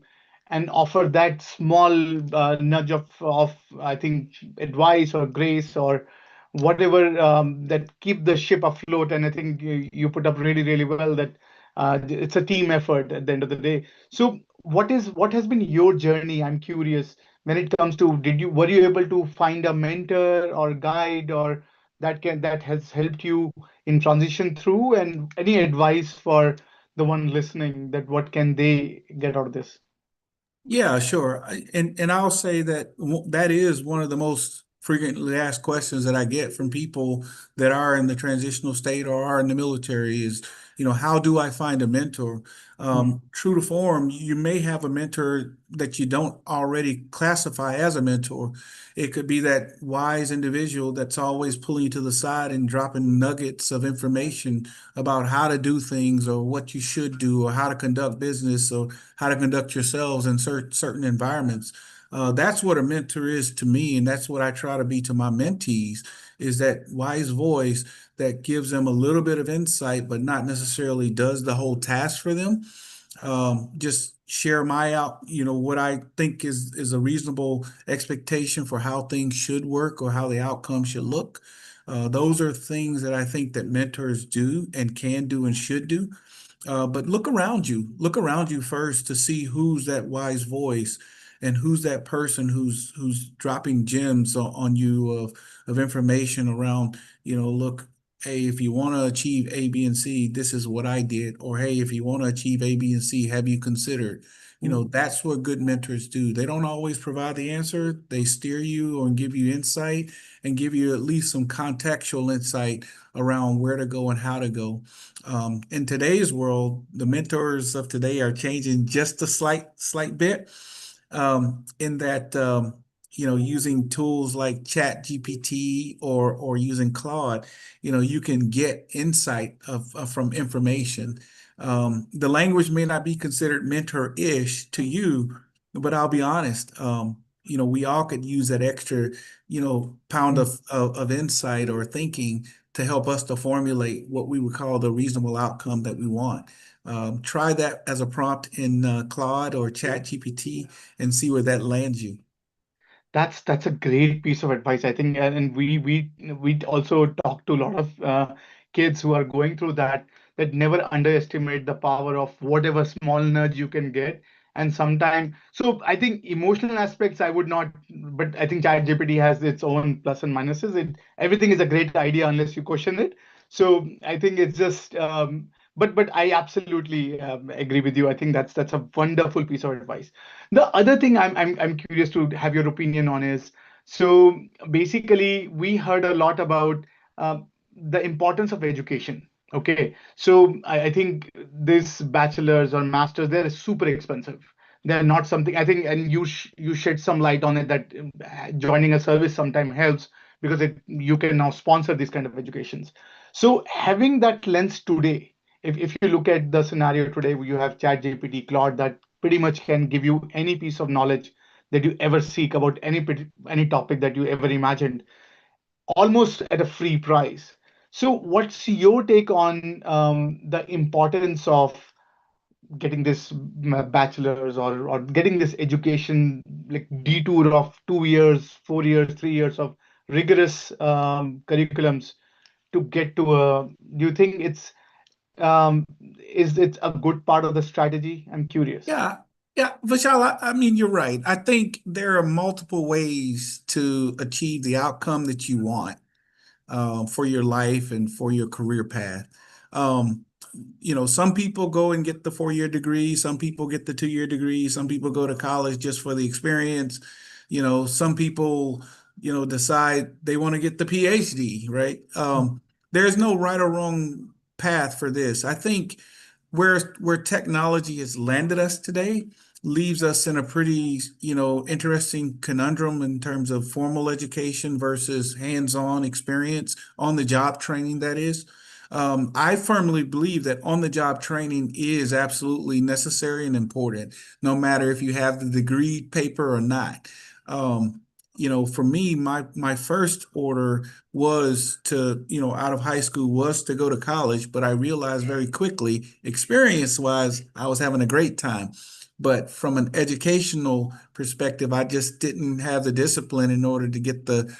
and offer that small nudge of I think advice or grace or whatever that keep the ship afloat. And I think you put up really well that it's a team effort at the end of the day. So what has been your journey? I'm curious when it comes to, did you were you able to find a mentor or guide or that has helped you in transition through, and any advice for the one listening that what can they get out of this? Yeah, sure. And I'll say that that is one of the most frequently asked questions that I get from people that are in the transitional state or are in the military is, how do I find a mentor? Mm, True to form, you may have a mentor that you don't already classify as a mentor. It could be that wise individual that's always pulling you to the side and dropping nuggets of information about how to do things or what you should do or how to conduct business or how to conduct yourselves in certain environments. That's what a mentor is to me, and that's what I try to be to my mentees, is that wise voice that gives them a little bit of insight, but not necessarily does the whole task for them. Just share my what I think is a reasonable expectation for how things should work or how the outcome should look. Those are things that I think that mentors do and can do and should do. But look around you. Look around you first to see who's that wise voice and who's that person who's dropping gems on you of information around, look, hey, if you want to achieve A, B, and C, this is what I did. Or hey, if you want to achieve A, B, and C, have you considered? mm. That's what good mentors do. They don't always provide the answer. They steer you and give you insight and give you at least some contextual insight around where to go and how to go. In today's world, the mentors of today are changing just a slight bit, in that using tools like Chat GPT or using Claude, you can get insight from information. The language may not be considered mentor-ish to you, but I'll be honest. We all could use that extra, pound of insight or thinking to help us to formulate what we would call the reasonable outcome that we want. Try that as a prompt in Claude or Chat GPT and see where that lands you. That's a great piece of advice, I think, and we also talk to a lot of kids who are going through that never underestimate the power of whatever small nudge you can get. And sometimes, so I think emotional aspects I would not, but I think ChatGPT has its own plus and minuses. Everything is a great idea unless you question it. So I think it's just, but I absolutely agree with you. I think that's a wonderful piece of advice. The other thing I'm curious to have your opinion on is, so basically we heard a lot about the importance of education. Okay, so I think this bachelor's or master's, they're super expensive. They're not something I think, and you shed some light on it that joining a service sometimes helps because you can now sponsor these kind of educations. So having that lens today, if you look at the scenario today, where you have ChatGPT, Claude, that pretty much can give you any piece of knowledge that you ever seek about any topic that you ever imagined, almost at a free price. So, what's your take on the importance of getting this bachelor's or getting this education, like detour of 2 years, 4 years, 3 years of rigorous curriculums to get to a? Do you think um, is it a good part of the strategy? I'm curious. Yeah, yeah, Vishal, I mean, you're right. I think there are multiple ways to achieve the outcome that you want, for your life and for your career path. Um, some people go and get the 4-year degree, some people get the 2-year degree, some people go to college just for the experience. Some people decide they want to get the PhD, right? There's no right or wrong path for this. I think where technology has landed us today leaves us in a pretty, interesting conundrum in terms of formal education versus hands-on experience, on the job training, that is. I firmly believe that on the job training is absolutely necessary and important, no matter if you have the degree paper or not. For me, my first order was to, out of high school was to go to college, but I realized very quickly, experience-wise, I was having a great time. But from an educational perspective, I just didn't have the discipline in order to get the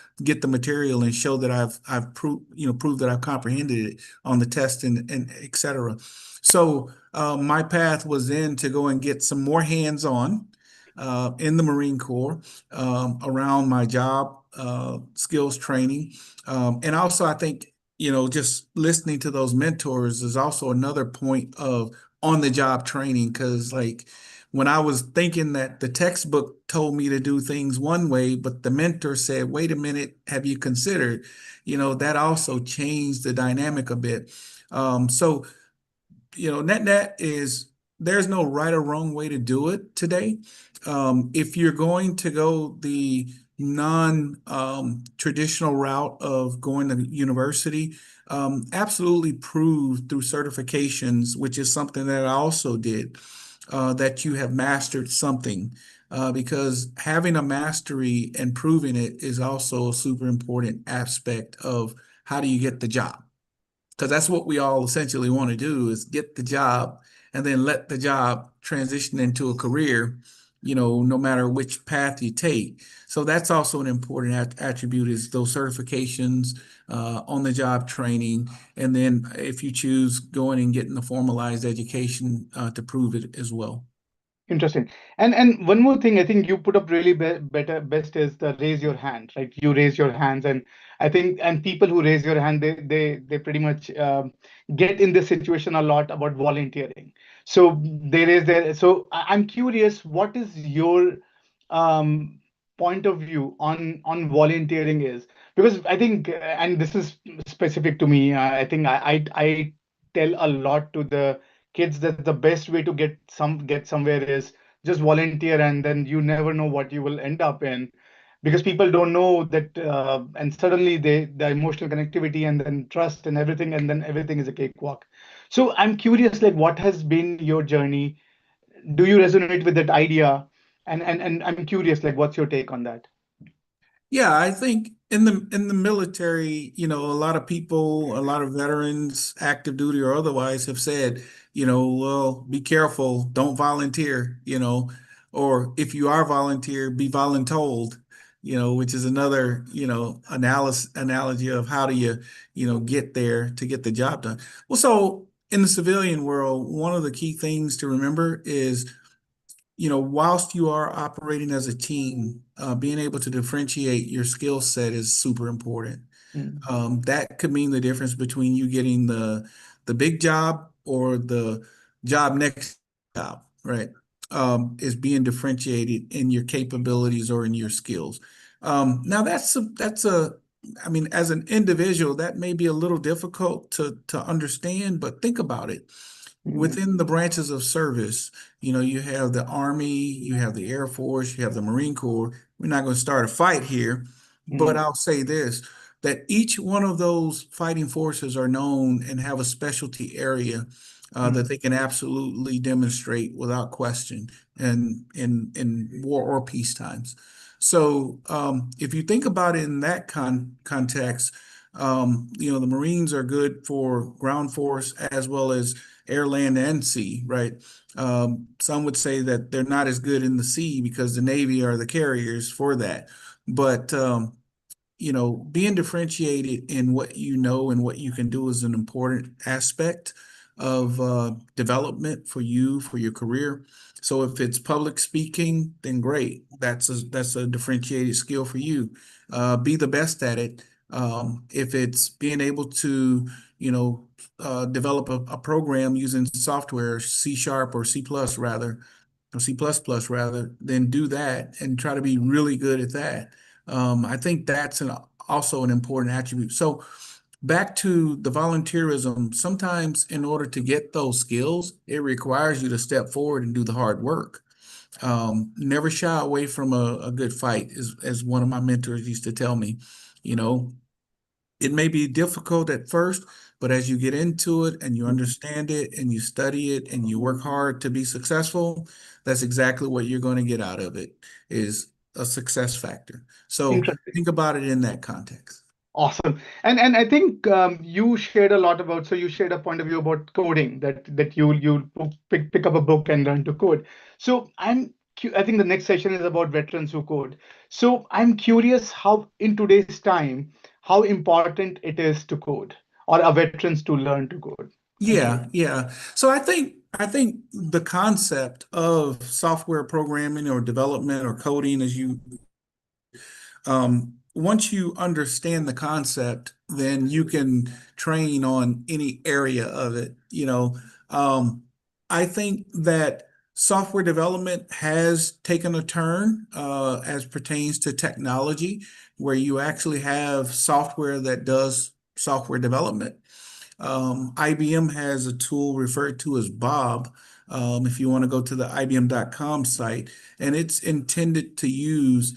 material and show that I've proved that I've comprehended it on the test and et cetera. So my path was then to go and get some more hands-on in the Marine Corps around my job skills training. And also, I think, just listening to those mentors is also another point of on the job training. Because, like, when I was thinking that the textbook told me to do things one way, but the mentor said, wait a minute, have you considered? That also changed the dynamic a bit. So, net is there's no right or wrong way to do it today. If you're going to go the non traditional route of going to university, absolutely prove through certifications, which is something that I also did, that you have mastered something. Because having a mastery and proving it is also a super important aspect of how do you get the job, because that's what we all essentially want to do, is get the job and then let the job transition into a career, no matter which path you take. So that's also an important attribute, is those certifications, on the job training, and then if you choose going and getting the formalized education to prove it as well. Interesting. And one more thing, I think you put up really better best is the raise your hand, right? You raise your hands, and I think and people who raise your hand, they pretty much get in this situation a lot about volunteering. So they raise their. So I'm curious, what is your um, point of view on volunteering is, because I think and this is specific to me. I think I tell a lot to the kids that the best way to get somewhere is just volunteer, and then you never know what you will end up in, because people don't know that, and suddenly the emotional connectivity and then trust and everything, and then everything is a cakewalk. So I'm curious, like, what has been your journey? Do you resonate with that idea? And I'm curious, like, what's your take on that? Yeah, I think in the military, a lot of people, a lot of veterans, active duty or otherwise, have said, well, be careful, don't volunteer, or if you are volunteer, be voluntold, which is another, analysis analogy of how do you, get there to get the job done. Well, so in the civilian world, one of the key things to remember is, whilst you are operating as a team, being able to differentiate your skill set is super important. Mm, That could mean the difference between you getting the big job or the job next job, right? Is being differentiated in your capabilities or in your skills. Now I mean, as an individual, that may be a little difficult to understand, but think about it. mm, Within the branches of service, you have the Army, you have the Air Force, you have the Marine Corps. We're not going to start a fight here, but mm, I'll say this, that each one of those fighting forces are known and have a specialty area that mm, they can absolutely demonstrate without question, and in war or peace times. So if you think about it in that context, the Marines are good for ground force as well as air, land, and sea, right? Some would say that they're not as good in the sea because the Navy are the carriers for that. But being differentiated in what you know and what you can do is an important aspect of development for you, for your career. So if it's public speaking, then great. That's a differentiated skill for you. Be the best at it. If it's being able to, develop a program using software, C sharp or C plus rather, or C plus plus rather, then do that and try to be really good at that. I think that's also an important attribute. So back to the volunteerism, sometimes in order to get those skills, it requires you to step forward and do the hard work. Never shy away from a good fight, as one of my mentors used to tell me. You know, it may be difficult at first, but as you get into it and you understand it and you study it and you work hard to be successful, that's exactly what you're going to get out of it, is a success factor. So Interesting. think about it in that context. Awesome. And I think you shared a lot about, so you shared a point of view about coding, that you pick up a book and learn to code. So I think the next session is about veterans who code. So I'm curious how in today's time, how important it is to code or a veterans to learn to code. I'm curious. Yeah. So I think the concept of software programming or development or coding, as you once you understand the concept, then you can train on any area of it. I think that software development has taken a turn as pertains to technology, where you actually have software that does software development. IBM has a tool referred to as Bob. If you want to go to the IBM.com site, and it's intended to use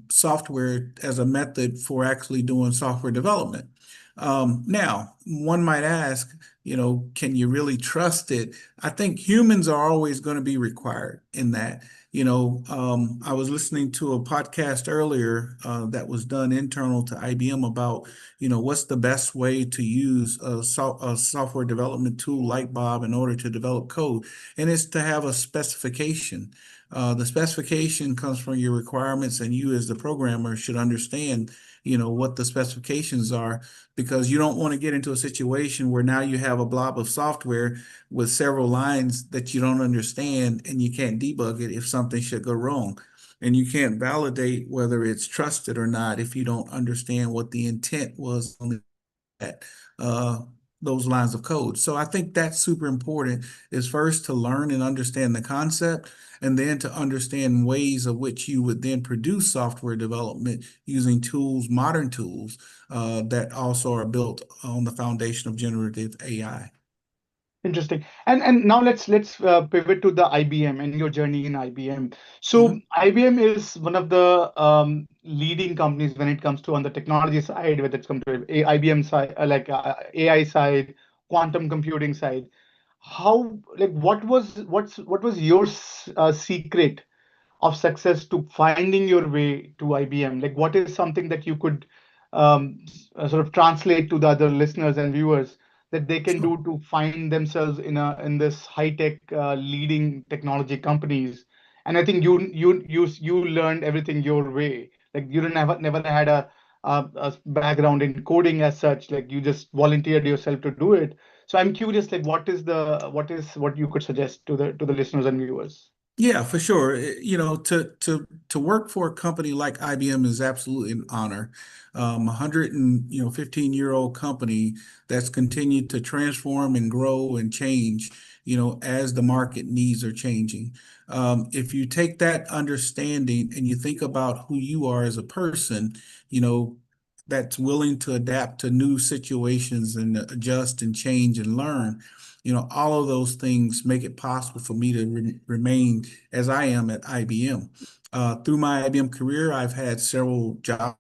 software as a method for actually doing software development. Now, one might ask, can you really trust it? I think humans are always going to be required in that. I was listening to a podcast earlier that was done internal to IBM about, what's the best way to use a software development tool like Bob in order to develop code, and it's to have a specification. The specification comes from your requirements, and you as the programmer should understand, what the specifications are, because you don't want to get into a situation where now you have a blob of software with several lines that you don't understand and you can't debug it if something should go wrong. And you can't validate whether it's trusted or not if you don't understand what the intent was on that those lines of code. So I think that's super important, is first to learn and understand the concept, and then to understand ways of which you would then produce software development using tools, modern tools, that also are built on the foundation of generative AI. Interesting. And now let's pivot to the IBM and your journey in IBM. So Mhm. IBM is one of the leading companies when it comes to on the technology side, whether it's come to IBM side, AI side, quantum computing side. How like what was your secret of success to finding your way to IBM? Like, what is something that you could sort of translate to the other listeners and viewers that they can Sure. do to find themselves in this high tech leading technology companies? And I think you learned everything your way. Like you didn't never had a background in coding as such. Like you just volunteered yourself to do it. So I'm curious, like what you could suggest to the listeners and viewers? Yeah, for sure. To work for a company like IBM is absolutely an honor. 15-year-old company that's continued to transform and grow and change, as the market needs are changing. If you take that understanding and you think about who you are as a person, you know, that's willing to adapt to new situations and adjust and change and learn, all of those things make it possible for me to remain as I am at IBM. Through my IBM career, I've had several jobs,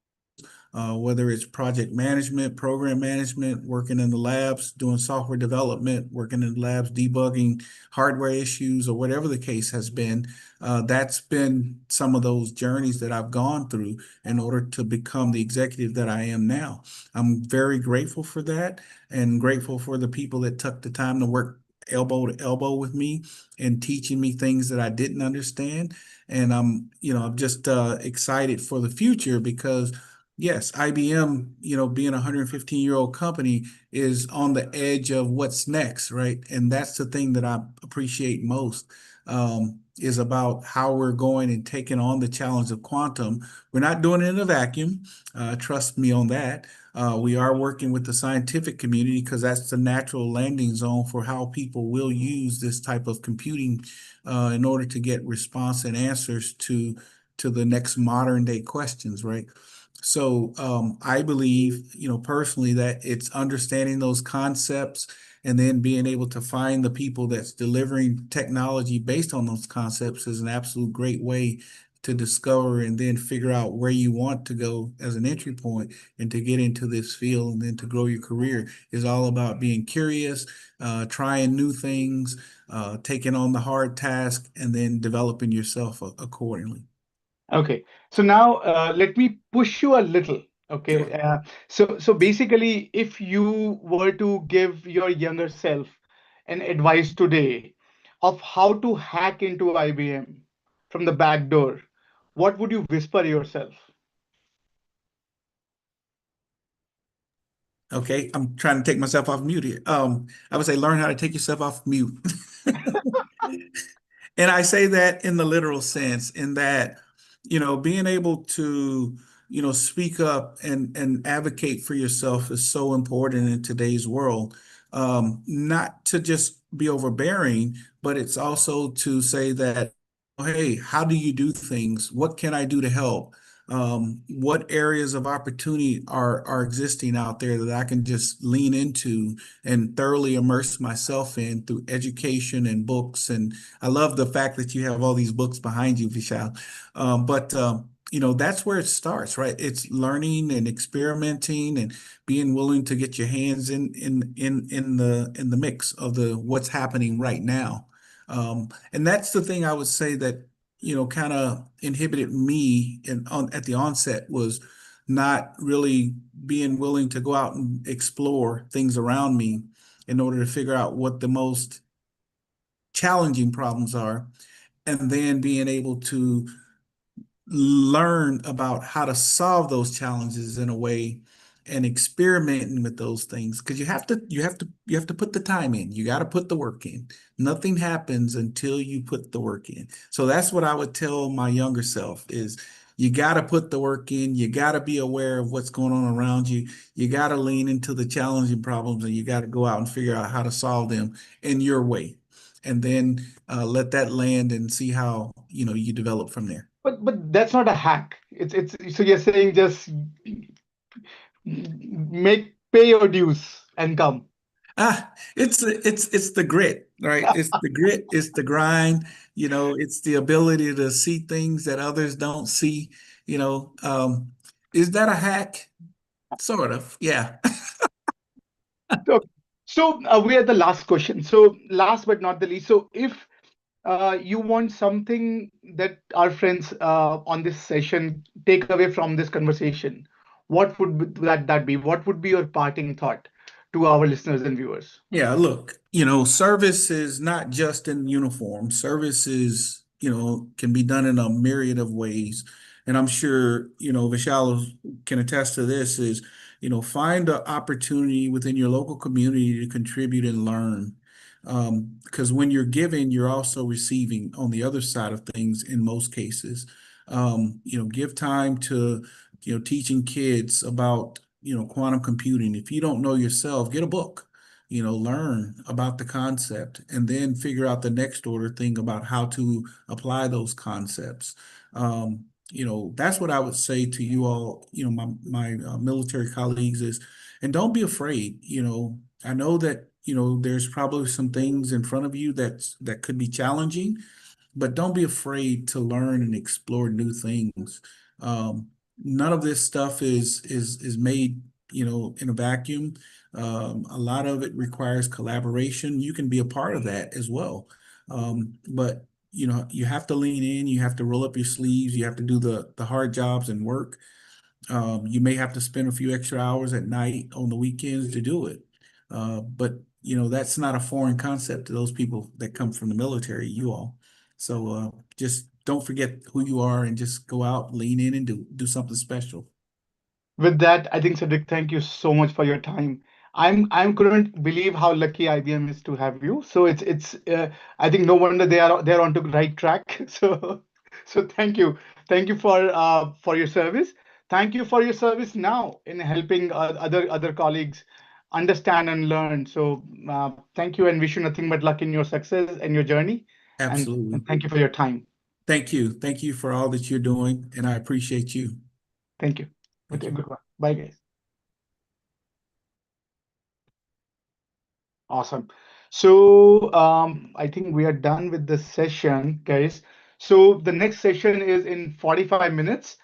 whether it's project management, program management, working in the labs, doing software development, working in the labs, debugging hardware issues, or whatever the case has been. That's been some of those journeys that I've gone through in order to become the executive that I am now. I'm very grateful for that, and grateful for the people that took the time to work elbow to elbow with me and teaching me things that I didn't understand. And I'm just excited for the future, because yes, IBM, being a 115-year-old company, is on the edge of what's next, right? And that's the thing that I appreciate most, is about how we're going and taking on the challenge of quantum. We're not doing it in a vacuum. Trust me on that. We are working with the scientific community, because that's the natural landing zone for how people will use this type of computing in order to get response and answers to to the next modern day questions, right? So I believe, personally, that it's understanding those concepts and then being able to find the people that's delivering technology based on those concepts is an absolute great way to discover and then figure out where you want to go as an entry point and to get into this field and then to grow your career is all about being curious, trying new things, taking on the hard task, and then developing yourself accordingly. Okay, so now let me push you a little. Okay, Sure. so basically, if you were to give your younger self an advice today of how to hack into IBM from the back door, what would you whisper yourself? Okay, I'm trying to take myself off mute here. I would say learn how to take yourself off mute. And I say that in the literal sense, in that, being able to, speak up and advocate for yourself is so important in today's world. Not to just be overbearing, but it's also to say that, hey, how do you do things? What can I do to help? What areas of opportunity are existing out there that I can just lean into and thoroughly immerse myself in through education and books. And I love the fact that you have all these books behind you, Vishal. But that's where it starts, right? It's learning and experimenting and being willing to get your hands in the mix of the what's happening right now. And that's the thing I would say that kind of inhibited me at the onset was not really being willing to go out and explore things around me in order to figure out what the most challenging problems are, and then being able to learn about how to solve those challenges in a way and experimenting with those things because you have to put the time in. You got to put the work in. Nothing happens until you put the work in. So that's what I would tell my younger self is you got to put the work in. You got to be aware of what's going on around you. You got to lean into the challenging problems and you got to go out and figure out how to solve them in your way, and then let that land and see how you develop from there. But that's not a hack. It's so you're saying just pay your dues and come. It's the grit, right? It's the grit, it's the grind, it's the ability to see things that others don't see, you know. Is that a hack? Sort of, yeah. So, so we are the last question. So last but not the least. So if you want something that our friends on this session take away from this conversation, what would that be? What would be your parting thought to our listeners and viewers? Yeah, look, service is not just in uniform. Service is, can be done in a myriad of ways. And I'm sure, Vishal can attest to this is, find an opportunity within your local community to contribute and learn. Because when you're giving, you're also receiving on the other side of things in most cases. Give time to, teaching kids about, quantum computing. If you don't know yourself, get a book, learn about the concept and then figure out the next order thing about how to apply those concepts. That's what I would say to you all, my military colleagues is, and don't be afraid. I know that, there's probably some things in front of you that could be challenging, but don't be afraid to learn and explore new things. None of this stuff is made, in a vacuum. A lot of it requires collaboration. You can be a part of that as well. But you have to lean in, you have to roll up your sleeves, you have to do the hard jobs and work. You may have to spend a few extra hours at night on the weekends to do it. But that's not a foreign concept to those people that come from the military, you all. So just don't forget who you are and just go out, lean in and do something special. With that, I think Cedric, thank you so much for your time. I couldn't believe how lucky IBM is to have you. So it's I think no wonder they're on to the right track. So thank you for your service. Thank you for your service now in helping other colleagues understand and learn. So thank you and wish you nothing but luck in your success and your journey. And Absolutely. thank you for your time. Thank you. Thank you for all that you're doing, and I appreciate you. Thank you. Thank Okay, you. good one. Bye, guys. Awesome. So I think we are done with this session, guys. So the next session is in 45 minutes.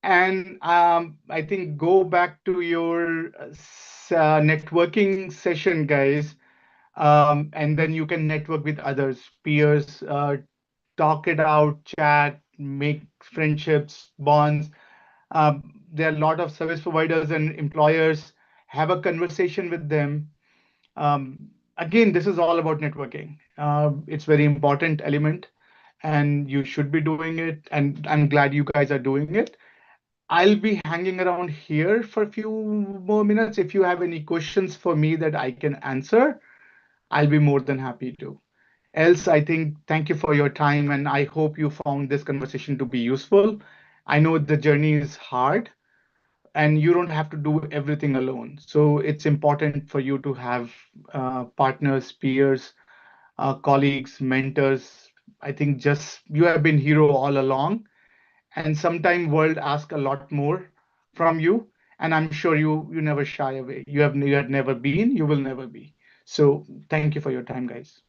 And I think go back to your networking session, guys. And then you can network with others, peers, talk it out, chat, make friendships, bonds. There are a lot of service providers and employers. Have a conversation with them. Again, this is all about networking. It's very important element, and you should be doing it. And I'm glad you guys are doing it. I'll be hanging around here for a few more minutes. If you have any questions for me that I can answer, I'll be more than happy to. Else, I think thank you for your time, and I hope you found this conversation to be useful. I know the journey is hard, and you don't have to do everything alone. So it's important for you to have partners, peers, colleagues, mentors. I think just you have been hero all along, and sometime world ask a lot more from you. And I'm sure you never shy away. You had never been, you will never be. So thank you for your time, guys.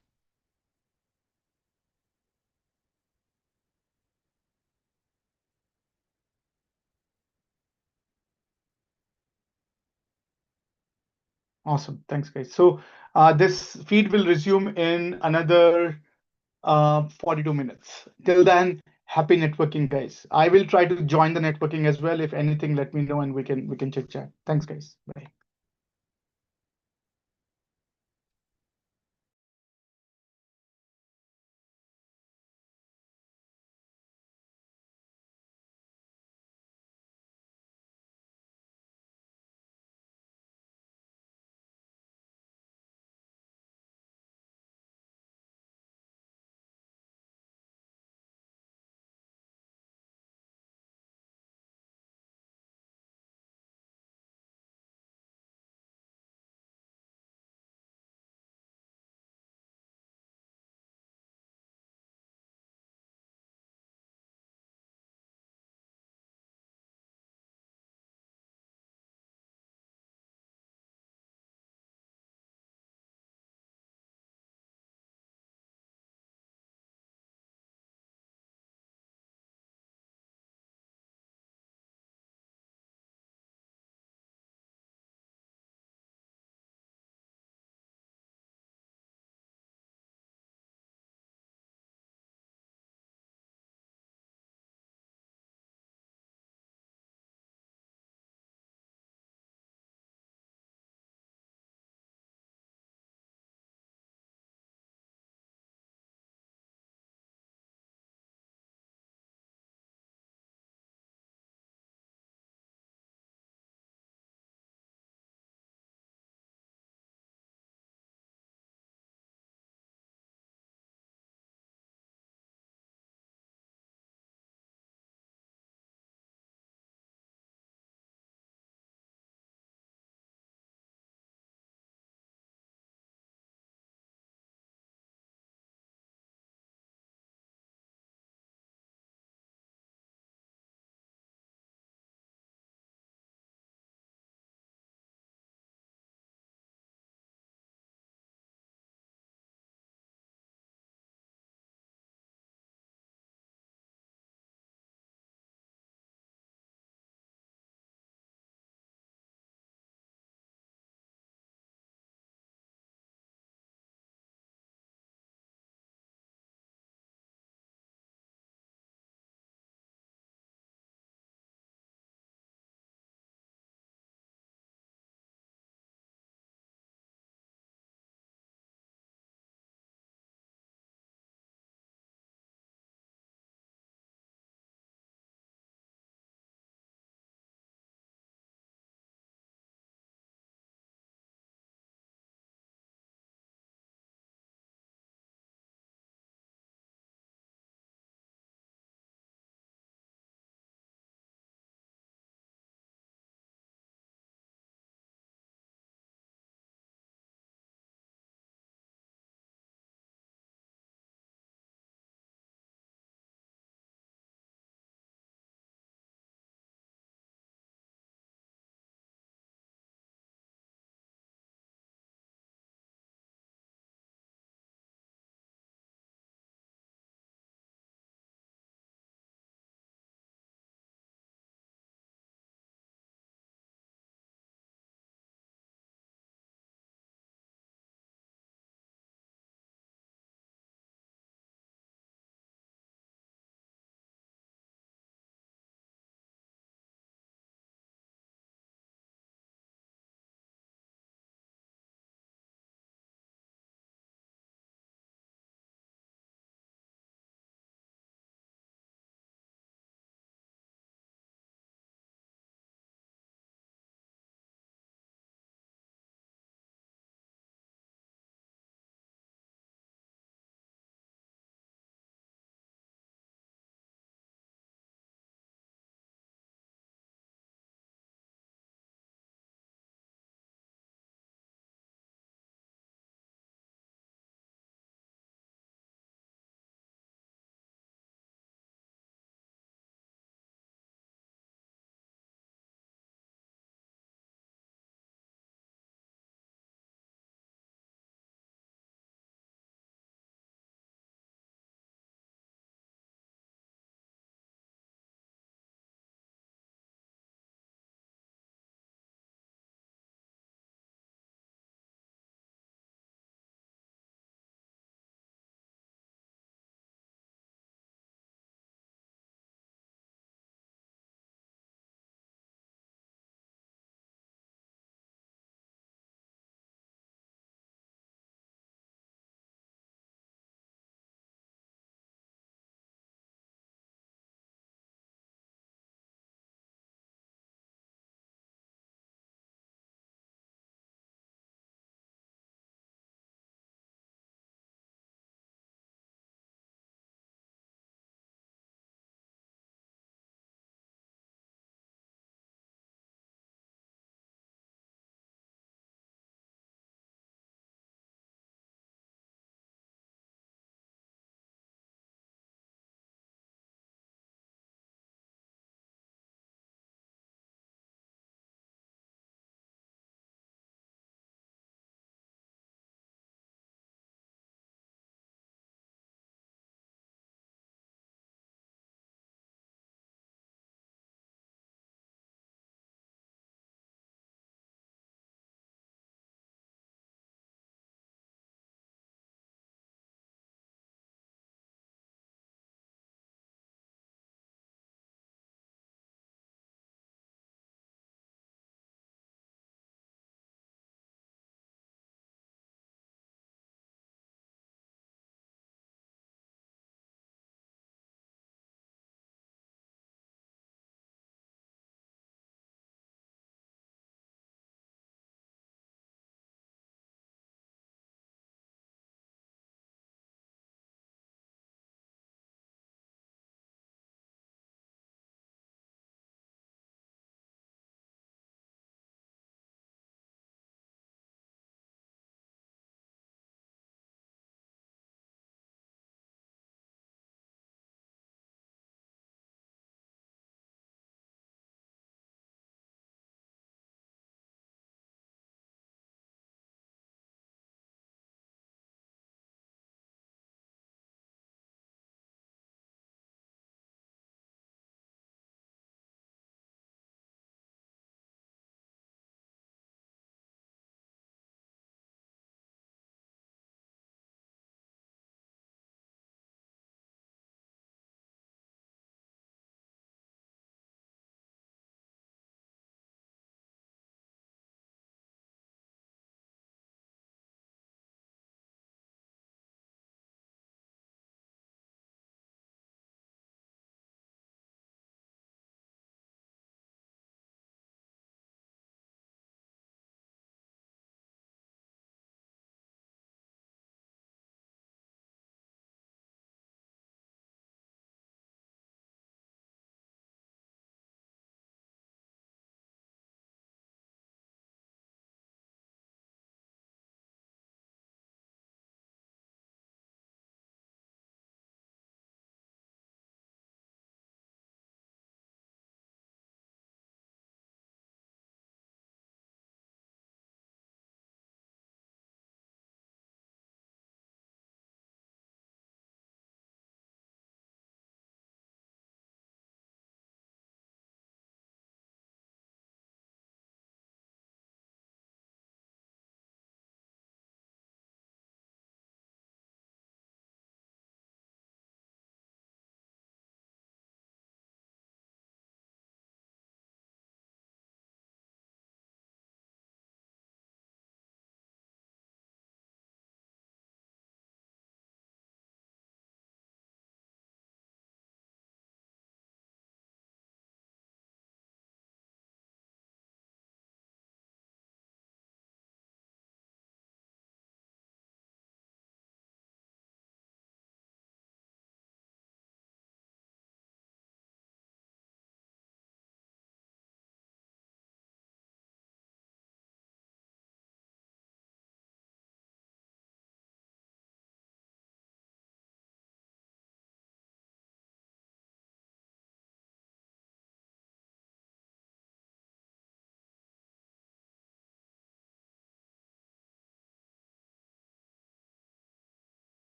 Awesome. Thanks, guys. So this feed will resume in another 42 minutes. Till then, happy networking, guys. I will try to join the networking as well. If anything, let me know and we can chit chat. Thanks, guys. Bye.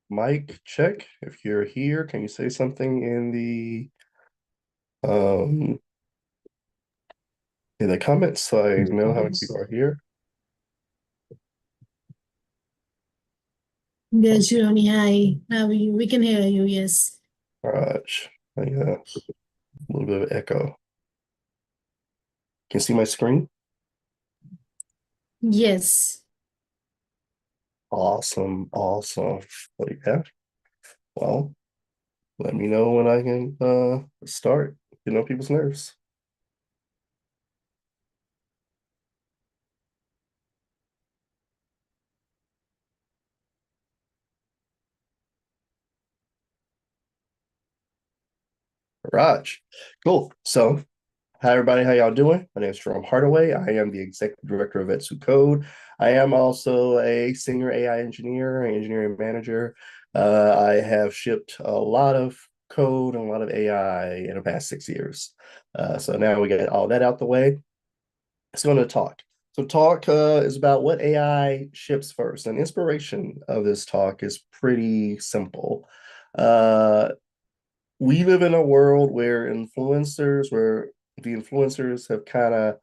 Mic check. If you're here, can you say something um in the comments so I know how many people are here? Yes, Shironi, hi. How are you? We can hear you, yes. Raj, I got a little bit of echo. Can you see my screen? Yes. Awesome, awesome. Well, yeah. Well, let me know when I can start getting on people's nerves. Raj, cool. So, hi everybody, how y'all doing? My name is Jerome Hardaway. I am the executive director of Etsu Code. I am also a senior AI engineer, engineering manager. I have shipped a lot of code and a lot of AI in the past 6 years. So now we get all that out the way. Let's go into talk. So talk is about what AI ships first. And inspiration of this talk is pretty simple. We live in a world where the influencers have kind of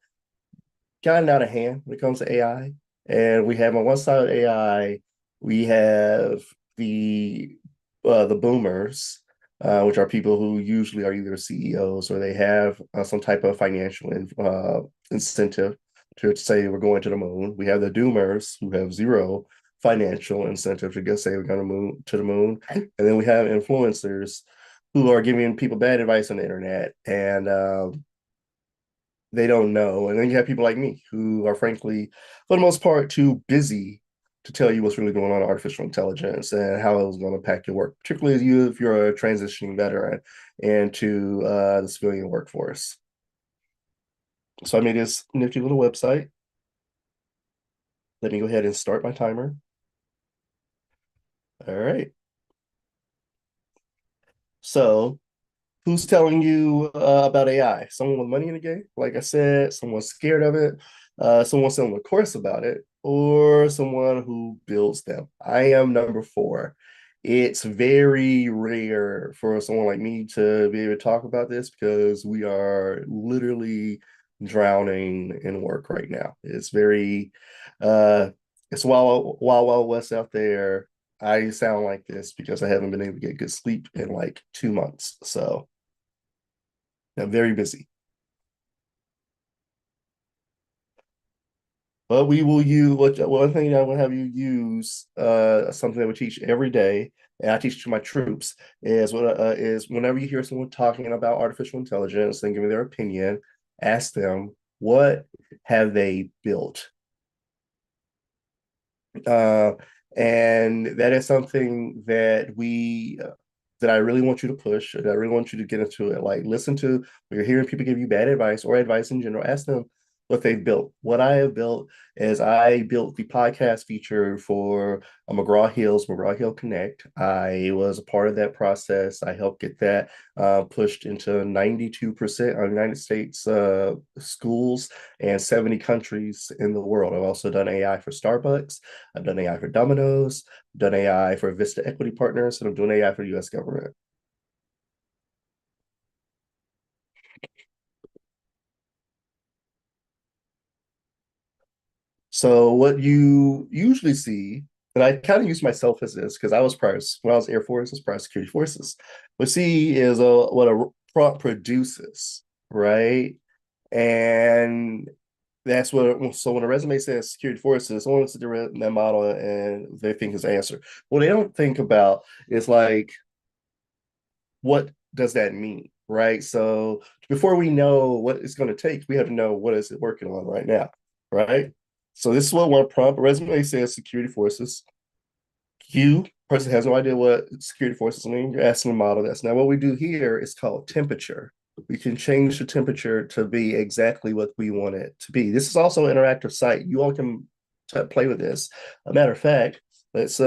gotten out of hand when it comes to AI. And we have on one side of AI, we have the boomers, which are people who usually are either CEOs or they have some type of financial incentive to say we're going to the moon. We have the doomers who have zero financial incentive to just say we're going to move to the moon, and then we have influencers who are giving people bad advice on the internet and they don't know. And then you have people like me who are frankly, for the most part, too busy to tell you what's really going on in artificial intelligence and how it's going to impact your work, particularly if you're a transitioning veteran into the civilian workforce. So I made this nifty little website. Let me go ahead and start my timer. All right. So who's telling you about AI? Someone with money in the game, like I said, someone scared of it, someone selling a course about it, or someone who builds them. I am number four. It's very rare for someone like me to be able to talk about this because we are literally drowning in work right now. It's very, it's wild west out there. I sound like this because I haven't been able to get good sleep in like 2 months. So I'm very busy. But we will use one thing I will have you use something that we teach every day, and I teach to my troops is whenever you hear someone talking about artificial intelligence and giving their opinion, ask them what have they built. Uh, and that is something that I really want you to push, that I really want you to get into it. Like, listen to when you're hearing people give you bad advice or advice in general, ask them what they've built. What I have built is I built the podcast feature for McGraw Hill Connect. I was a part of that process. I helped get that pushed into 92% of United States schools and 70 countries in the world. I've also done AI for Starbucks. I've done AI for Domino's, done AI for Vista Equity Partners, and I'm doing AI for the US government. So what you usually see, and I kind of use myself as this because I was prior, when I was Air Force, I was prior security forces. What see is what a prompt produces, right? And that's what, so when a resume says security forces, someone looks at that model and they think his answer. What they don't think about is like, what does that mean, right? So before we know what it's going to take, we have to know what is it working on right now, right? So this is what one prompt resume says: security forces. Person has no idea what security forces mean. You're asking the model. That's now what we do here is called temperature. We can change the temperature to be exactly what we want it to be. This is also an interactive site. You all can play with this. A matter of fact, let's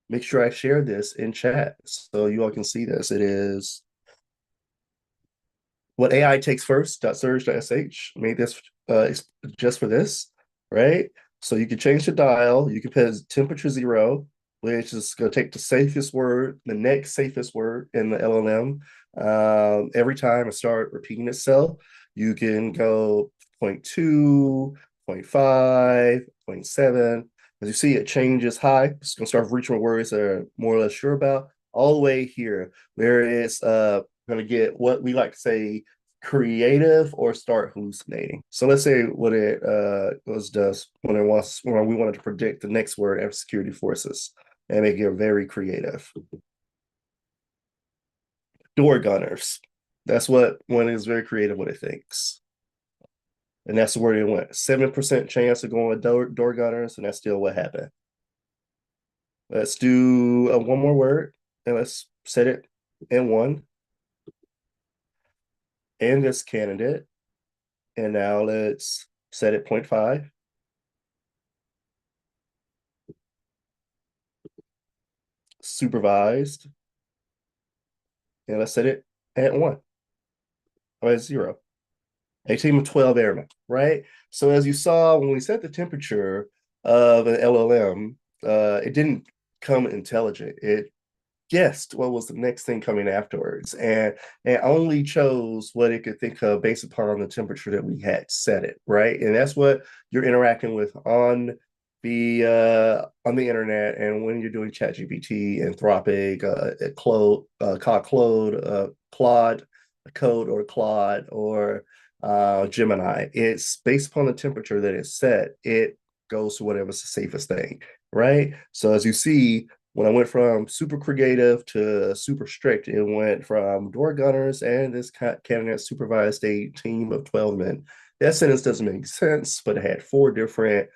make sure I share this in chat so you all can see this. It is what AI takes first.surge.sh made this just for this, right? So you can change the dial, you can put temperature 0, which is going to take the safest word, the next safest word in the LLM. Every time it start repeating itself, you can go 0.2, 0.5, 0.7. As you see, it changes high. It's going to start reaching words that are more or less sure about, all the way here, where it's going to get what we like to say creative or start hallucinating. So let's say what it does when we wanted to predict the next word after security forces and make it very creative. Door gunners. That's what one is very creative what it thinks. And that's where it went. 7% chance of going with door gunners, and that's still what happened. Let's do one more word, and let's set it in one. And this candidate. And now let's set it 0.5. Supervised. And let's set it at 1 or at 0. A team of 12 airmen, right? So as you saw, when we set the temperature of an LLM, it didn't come intelligent. It guessed what was the next thing coming afterwards, and only chose what it could think of based upon the temperature that we had set it, right? And that's what you're interacting with on the internet, and when you're doing ChatGPT, Anthropic, Claude Code, or Claude, or Gemini. It's based upon the temperature that it's set. It goes to whatever's the safest thing, right? So as you see, when I went from super creative to super strict, it went from door gunners and this candidate supervised a team of 12 men. That sentence doesn't make sense, but it had 4 different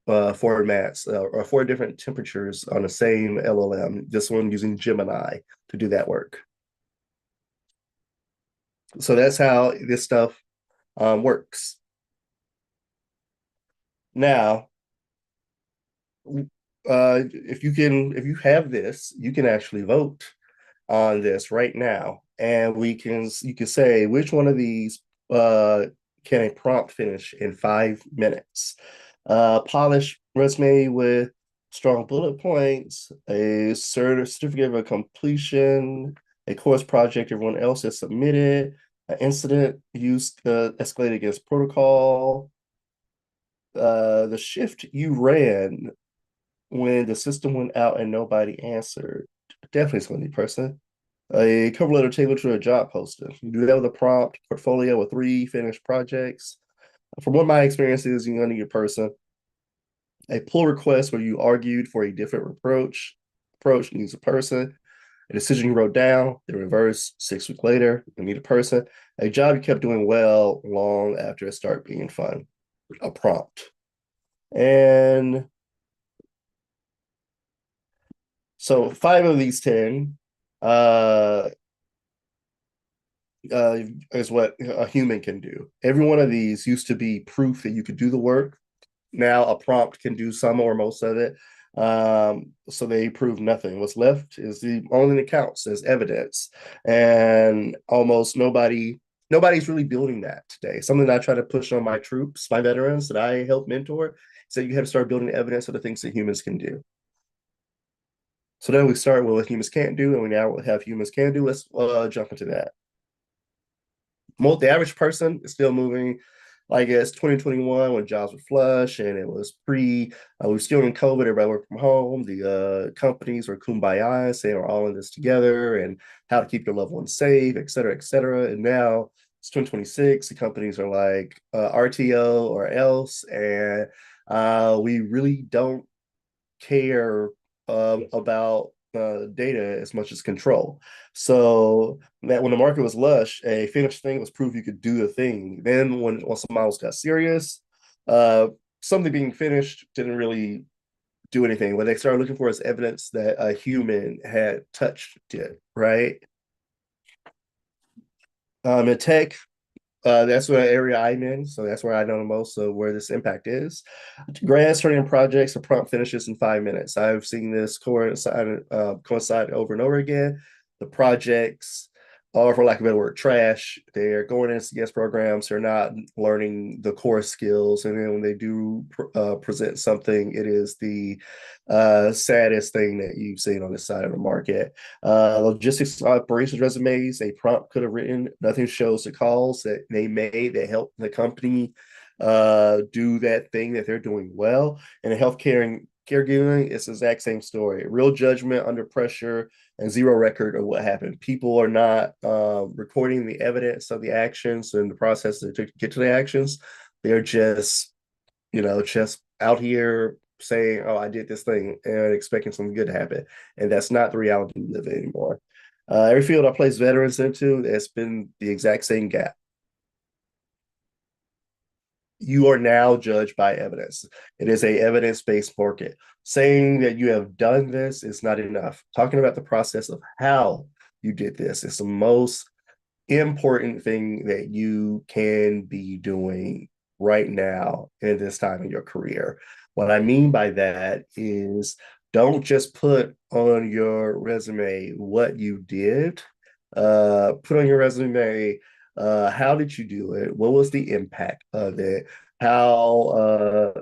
formats or 4 different temperatures on the same LLM, this one using Gemini to do that work. So that's how this stuff works. Now, if you have this, you can actually vote on this right now, and you can say which one of these can a prompt finish in 5 minutes. Polished resume with strong bullet points, a certificate of completion, a course project everyone else has submitted, an incident used escalated against protocol, the shift you ran when the system went out and nobody answered. Definitely somebody person. A cover letter tailored to a job posting. You do that with a prompt, portfolio with 3 finished projects. From what my experience is, you're gonna need a person. A pull request where you argued for a different approach needs a person. A decision you wrote down, the reverse 6 weeks later, you need a person. A job you kept doing well long after it started being fun, a prompt. And so 5 of these 10 is what a human can do. Every one of these used to be proof that you could do the work. Now a prompt can do some or most of it. So they prove nothing. What's left is the only that counts as evidence. And almost nobody's really building that today. Something that I try to push on my troops, my veterans that I help mentor, is that you have to start building evidence of the things that humans can do. So then we start with what humans can't do, and we now have humans can do. Let's jump into that. The average person is still moving. I guess 2021 when jobs were flush and it was we were still in COVID, everybody worked from home. The companies were kumbaya, saying we're all in this together and how to keep your loved ones safe, et cetera, et cetera. And now it's 2026. The companies are like RTO or else, and we really don't care about data as much as control. So that when the market was lush, a finished thing was proof you could do the thing. Then once the models got serious, something being finished didn't really do anything. What they started looking for is evidence that a human had touched it, right? In tech, that's what area I'm in, so that's where I know the most of where this impact is. Grads turning projects or prompt finishes in 5 minutes. I've seen this coincide over and over again. The projects or for lack of a better word, trash. They're going into CS programs. They're not learning the core skills. And then when they do present something, it is the saddest thing that you've seen on this side of the market. Logistics operations resumes, a prompt could have written, nothing shows the calls that they made that helped the company do that thing that they're doing well. And in healthcare and caregiving, it's the exact same story. Real judgment under pressure and zero record of what happened. People are not recording the evidence of the actions and the process to get to the actions. They're just, just out here saying, "Oh, I did this thing," and expecting something good to happen. And that's not the reality we live in anymore. Every field I place veterans into, it's been the exact same gap. You are now judged by evidence. It is a evidence-based market. Saying that you have done this is not enough. Talking about the process of how you did this is the most important thing that you can be doing right now in this time in your career. What I mean by that is don't just put on your resume what you did. Put on your resume how did you do it? What was the impact of it? How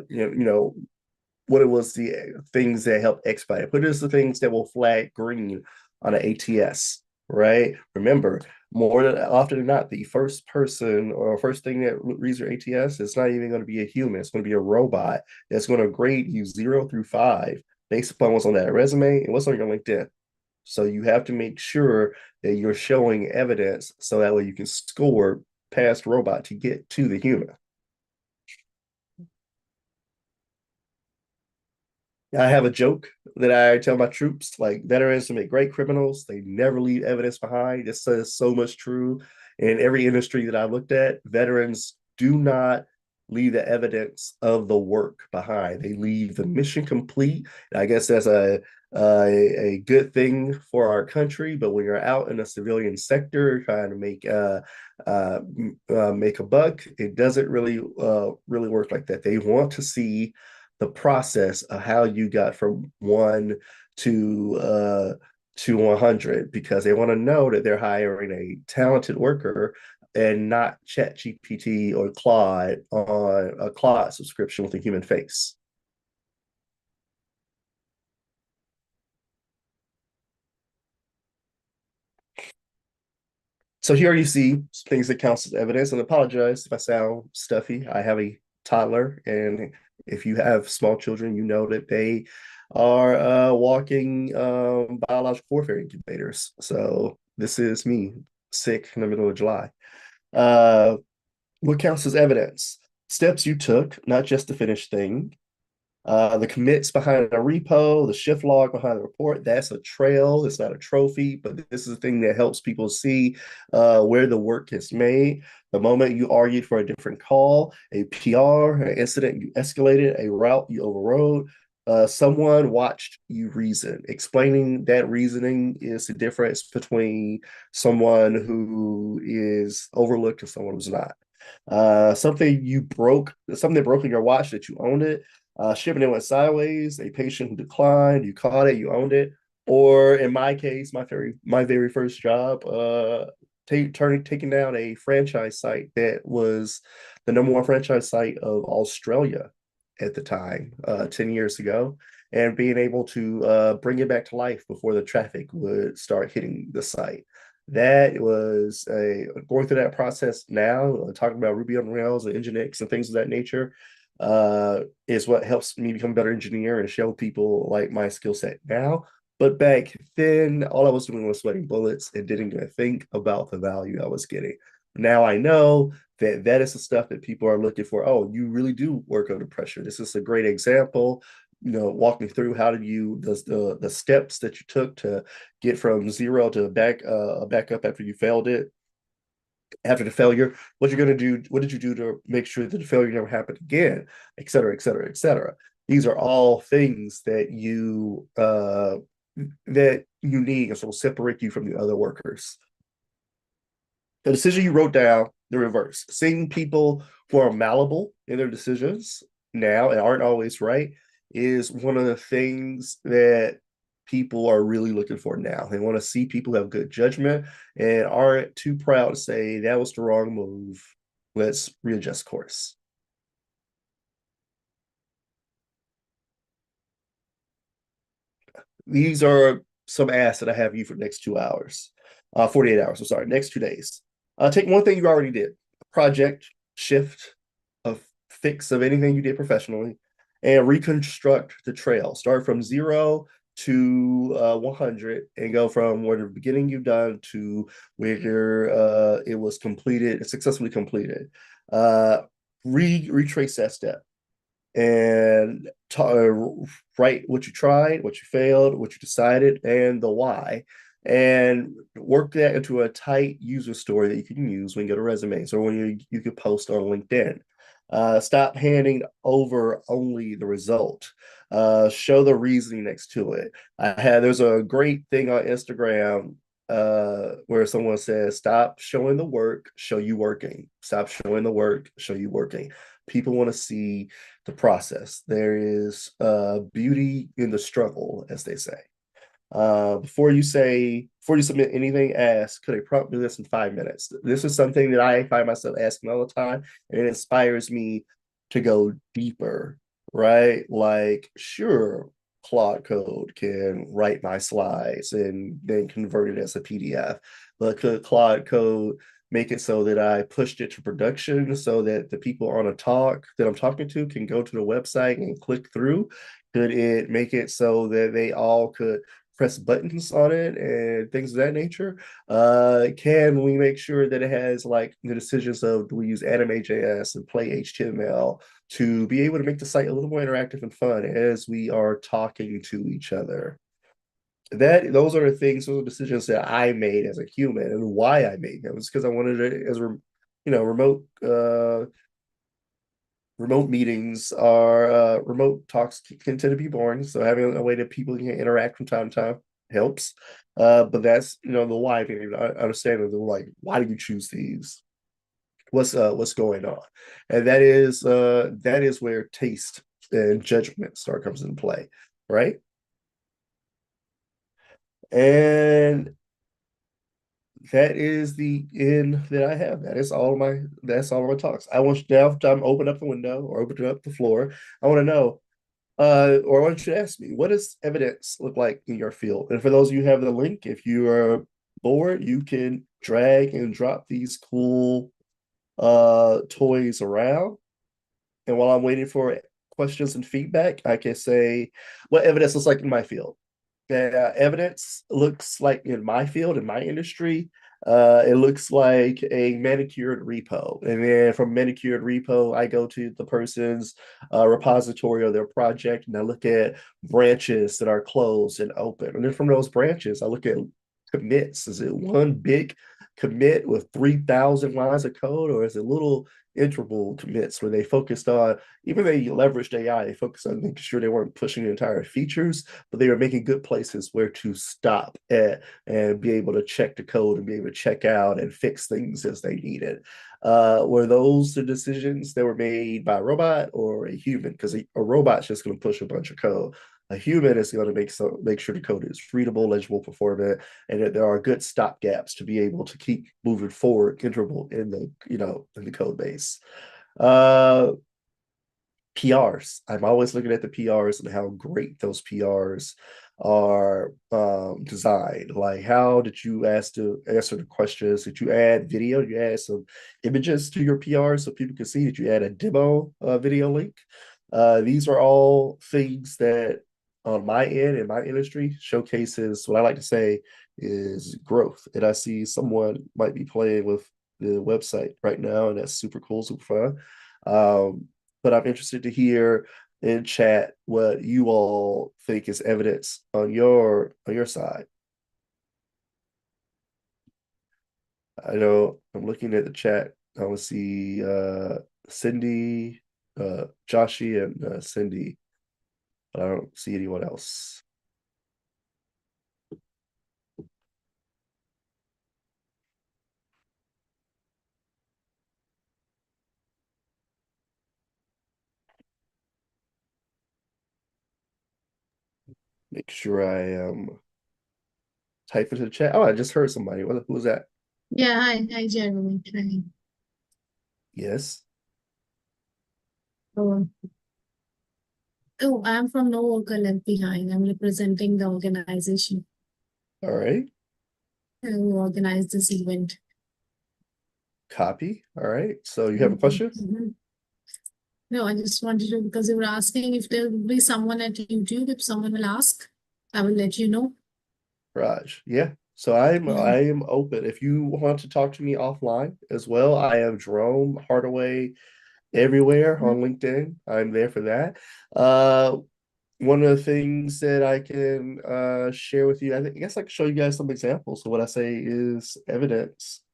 what it was the things that help expedite it. What is the things that will flag green on an ATS, right? Remember, more than often than not, the first person or first thing that reads your ATS is not even going to be a human. It's going to be a robot that's going to grade you 0 through 5 based upon what's on that resume and what's on your LinkedIn. So you have to make sure that you're showing evidence so that way you can score past robot to get to the human. I have a joke that I tell my troops, like veterans make great criminals. They never leave evidence behind. This says so much true. In every industry that I looked at, veterans do not leave the evidence of the work behind. They leave the mission complete. And I guess that's a good thing for our country. But when you're out in the civilian sector trying to make a buck, it doesn't really work like that. They want to see the process of how you got from 1 to 100 because they want to know that they're hiring a talented worker and not Chat GPT or Claude on a Claude subscription with a human face. So here you see things that counts as evidence, and I apologize if I sound stuffy. I have a toddler, and if you have small children, you know that they are walking biological warfare incubators. So this is me sick in the middle of July. What counts as evidence? Steps you took, not just the finished thing. The commits behind a repo, the shift log behind the report, that's a trail. It's not a trophy, but this is a thing that helps people see where the work is made. The moment you argued for a different call, a PR, an incident you escalated, a route you overrode, someone watched you reason. Explaining that reasoning is the difference between someone who is overlooked and someone who's not. Something that broke in your watch that you owned it, shipping it went sideways, a patient who declined, you caught it, you owned it. Or in my case, my very first job, taking down a franchise site that was the #1 franchise site of Australia at the time, 10 years ago, and being able to bring it back to life before the traffic would start hitting the site. That was going through that process now, talking about Ruby on Rails and Nginx and things of that nature, is what helps me become a better engineer and show people like my skill set now. But back then, all I was doing was sweating bullets and didn't even think about the value I was getting. Now I know that that is the stuff that people are looking for. Oh, you really do work under pressure. This is a great example. Walk me through how did you the steps that you took to get from zero to back up after you failed it. After the failure, what you're going to do, what did you do to make sure that the failure never happened again, et cetera, et cetera, et cetera. These are all things that you need, and so will separate you from the other workers. The decision you wrote down, the reverse. Seeing people who are malleable in their decisions now and aren't always right is one of the things that people are really looking for now. They want to see people who have good judgment and aren't too proud to say that was the wrong move. Let's readjust course. These are some asks that I have you for the next 2 hours, 48 hours. I'm sorry, next 2 days. Take one thing you already did, a project, shift, a fix of anything you did professionally, and reconstruct the trail. Start from 0 to 100 and go from where the beginning you've done to where it was completed, successfully completed. Retrace that step and write what you tried, what you failed, what you decided, and the why, and work that into a tight user story that you can use when you go to resumes or when you could post on LinkedIn. Stop handing over only the result. Show the reasoning next to it. There's a great thing on Instagram where someone says, "Stop showing the work, show you working. Stop showing the work, show you working." People want to see the process. There is beauty in the struggle, as they say. Before you submit anything, ask, could a prompt do this in 5 minutes? This is something that I find myself asking all the time, and it inspires me to go deeper, right? Like, sure, Claude Code can write my slides and then convert it as a PDF, but could Claude Code make it so that I pushed it to production so that the people on a talk that I'm talking to can go to the website and click through? Could it make it so that they all could press buttons on it and things of that nature? Can we make sure that it has like the decisions of, do we use anime.js and play HTML to be able to make the site a little more interactive and fun as we are talking to each other? Those are the things, those are decisions that I made as a human, and why I made them. It's because I wanted it as remote meetings are remote talks can tend to be boring. So having a way that people can interact from time to time helps. But that's the why. I understand that they're like, why do you choose these? What's going on? And that is where taste and judgment start comes into play, right? And that is the end that I have. That's all of my talks. I want you now to open up the window or open up the floor. I want to know, or I want you to ask me, what does evidence look like in your field? And for those of you who have the link, if you are bored, you can drag and drop these cool toys around. And while I'm waiting for questions and feedback, I can say what evidence looks like in my field. Evidence looks like in my field, in my industry, it looks like a manicured repo. And then from manicured repo, I go to the person's repository or their project, and I look at branches that are closed and open. And then from those branches, I look at commits. Is it one big commit with 3,000 lines of code, or is it little interval commits where they focused on, even they leveraged AI, they focused on making sure they weren't pushing the entire features, but they were making good places where to stop at and be able to check the code and be able to check out and fix things as they needed. Were those the decisions that were made by a robot or a human? Because a robot's just going to push a bunch of code. A human is going to make sure the code is readable, legible, performant, and that there are good stop gaps to be able to keep moving forward, interval in the code base. PRs. I'm always looking at the PRs and how great those PRs are designed. Like, how did you answer the questions? Did you add video? Did you add some images to your PRs so people can see? Did you add a demo video link? These are all things that on my end in my industry showcases what I like to say is growth. And I see someone might be playing with the website right now, and that's super cool, super fun. But I'm interested to hear in chat what you all think is evidence on your side. I know I'm looking at the chat. I want to see Cindy, Joshi, and Cindy, but I don't see anyone else. Make sure I type into the chat. Oh, I just heard somebody. Who was that? Yeah, hi, Jeremy. Hi. Yes. Oh, I'm from No Worker Left Behind. I'm representing the organization All right. who organized this event. Copy. All right. So you have a question? Mhm. No, I just wanted to, because you were asking if there will be someone at YouTube, if someone will ask, I will let you know. Raj. Yeah. So I Yeah. am open. If you want to talk to me offline as well, I am Jerome Hardaway everywhere on LinkedIn. I'm there for that. One of the things that I can share with you, I guess I can show you guys some examples. So what I say is evidence.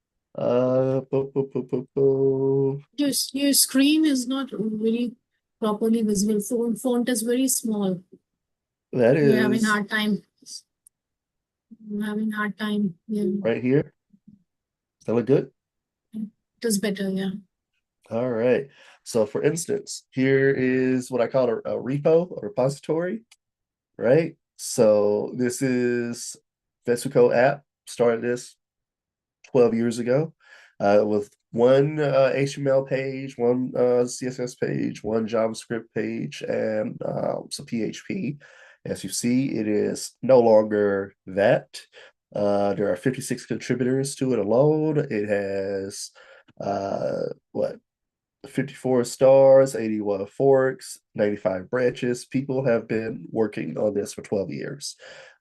Your screen is not very properly visible. Font is very small. That You're having is hard time. I'm having hard time. Yeah, right here. Does that look good? it is better. Yeah. All right. So for instance, here is what I call a repo, a repository, right? So this is Vesuco app, started this 12 years ago with one HTML page, one CSS page, one JavaScript page, and some PHP. As you see, it is no longer that. There are 56 contributors to it alone. It has what 54 stars, 81 forks, 95 branches. People have been working on this for 12 years.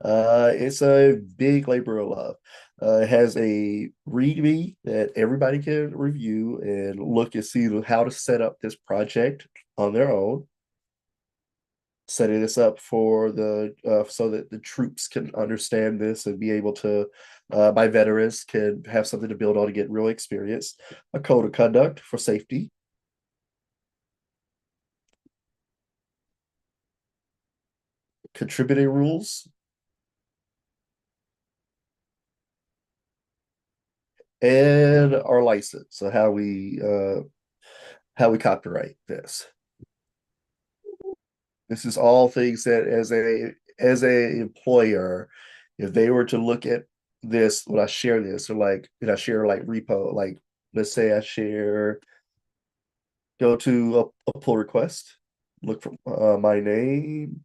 It's a big labor of love. It has a README that everybody can review and look and see how to set up this project on their own. Setting this up for the so that the troops can understand this and be able to, my veterans can have something to build on to get real experience. A code of conduct for safety, contributing rules, and our license. So how we copyright this. This is all things that as a employer, if they were to look at this when I share this, or like did I share like repo, like let's say I share, go to a pull request, look for my name,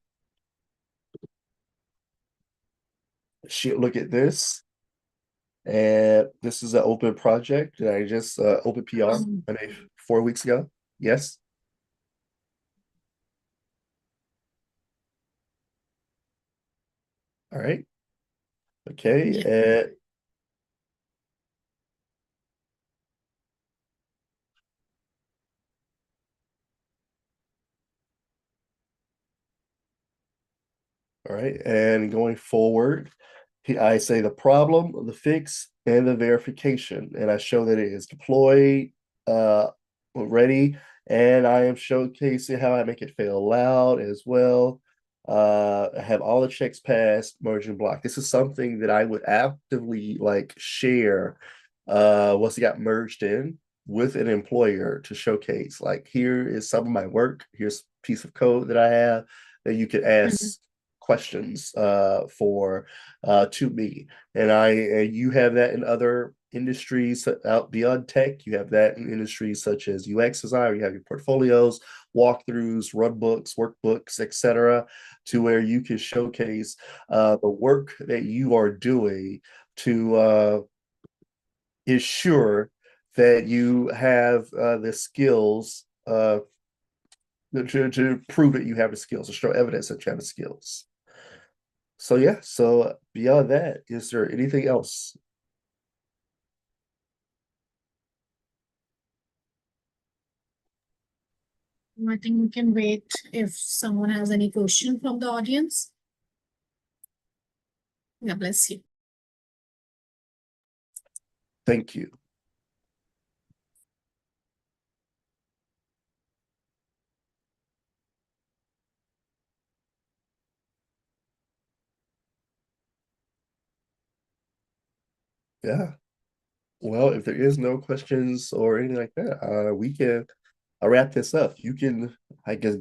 look at this, and this is an open project that I just open PR I made 4 weeks ago. Yes. All right. Okay. Yeah. All right. And going forward, I say the problem, the fix, and the verification. And I show that it is deployed, ready, and I am showcasing how I make it fail loud as well. I have all the checks passed, merge and block. This is something that I would actively like share once it got merged in with an employer to showcase. Like, here is some of my work. Here's a piece of code that I have that you could ask questions for to me. And you have that in other industries out beyond tech. You have that in industries such as UX design. You have your portfolios, walkthroughs, run books, workbooks, etc., to where you can showcase the work that you are doing to ensure that you have the skills to prove that you have the skills, to show evidence that you have the skills. So yeah, so beyond that, is there anything else? I think we can wait if someone has any question from the audience. Yeah, bless you. Thank you. Yeah. Well, if there is no questions or anything like that, we can wrap this up. You can, I guess,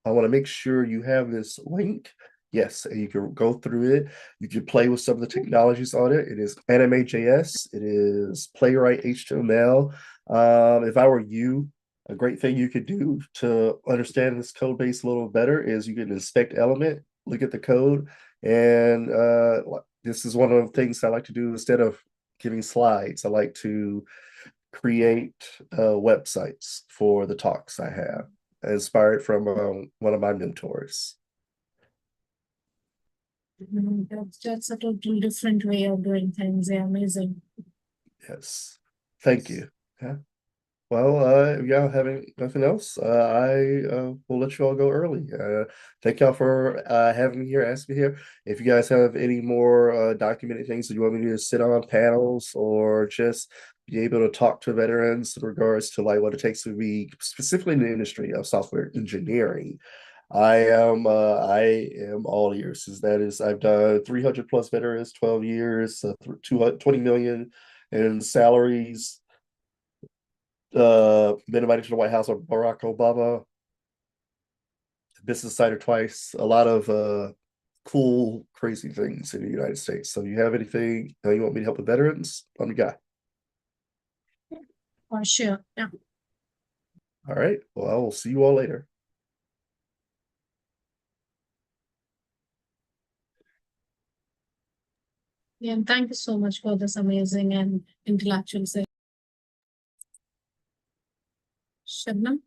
I want to make sure you have this link. Yes, and you can go through it. You can play with some of the technologies on it. It is Anime.js. It is Playwright HTML. If I were you, a great thing you could do to understand this code base a little better is you can inspect element, look at the code, and this is one of the things I like to do instead of giving slides. I like to create websites for the talks I have, inspired from one of my mentors. That's a totally different way of doing things. Yeah, amazing. Yes. Thank you. Yeah. Well, if y'all have nothing else, I will let you all go early. Thank y'all for having me here, asking me here. If you guys have any more documented things that you want me to sit on panels or just be able to talk to veterans in regards to like what it takes to be specifically in the industry of software engineering, I am all ears. That is, I've done 300 plus veterans, 12 years, 20 million in salaries. Been invited to the White House with Barack Obama, Business Insider twice, a lot of cool, crazy things in the United States. So, you have anything you want me to help with veterans? I'm the guy. For sure. Yeah. All right. Well, I will see you all later. Yeah, and thank you so much for this amazing and intellectual session. Shabnam?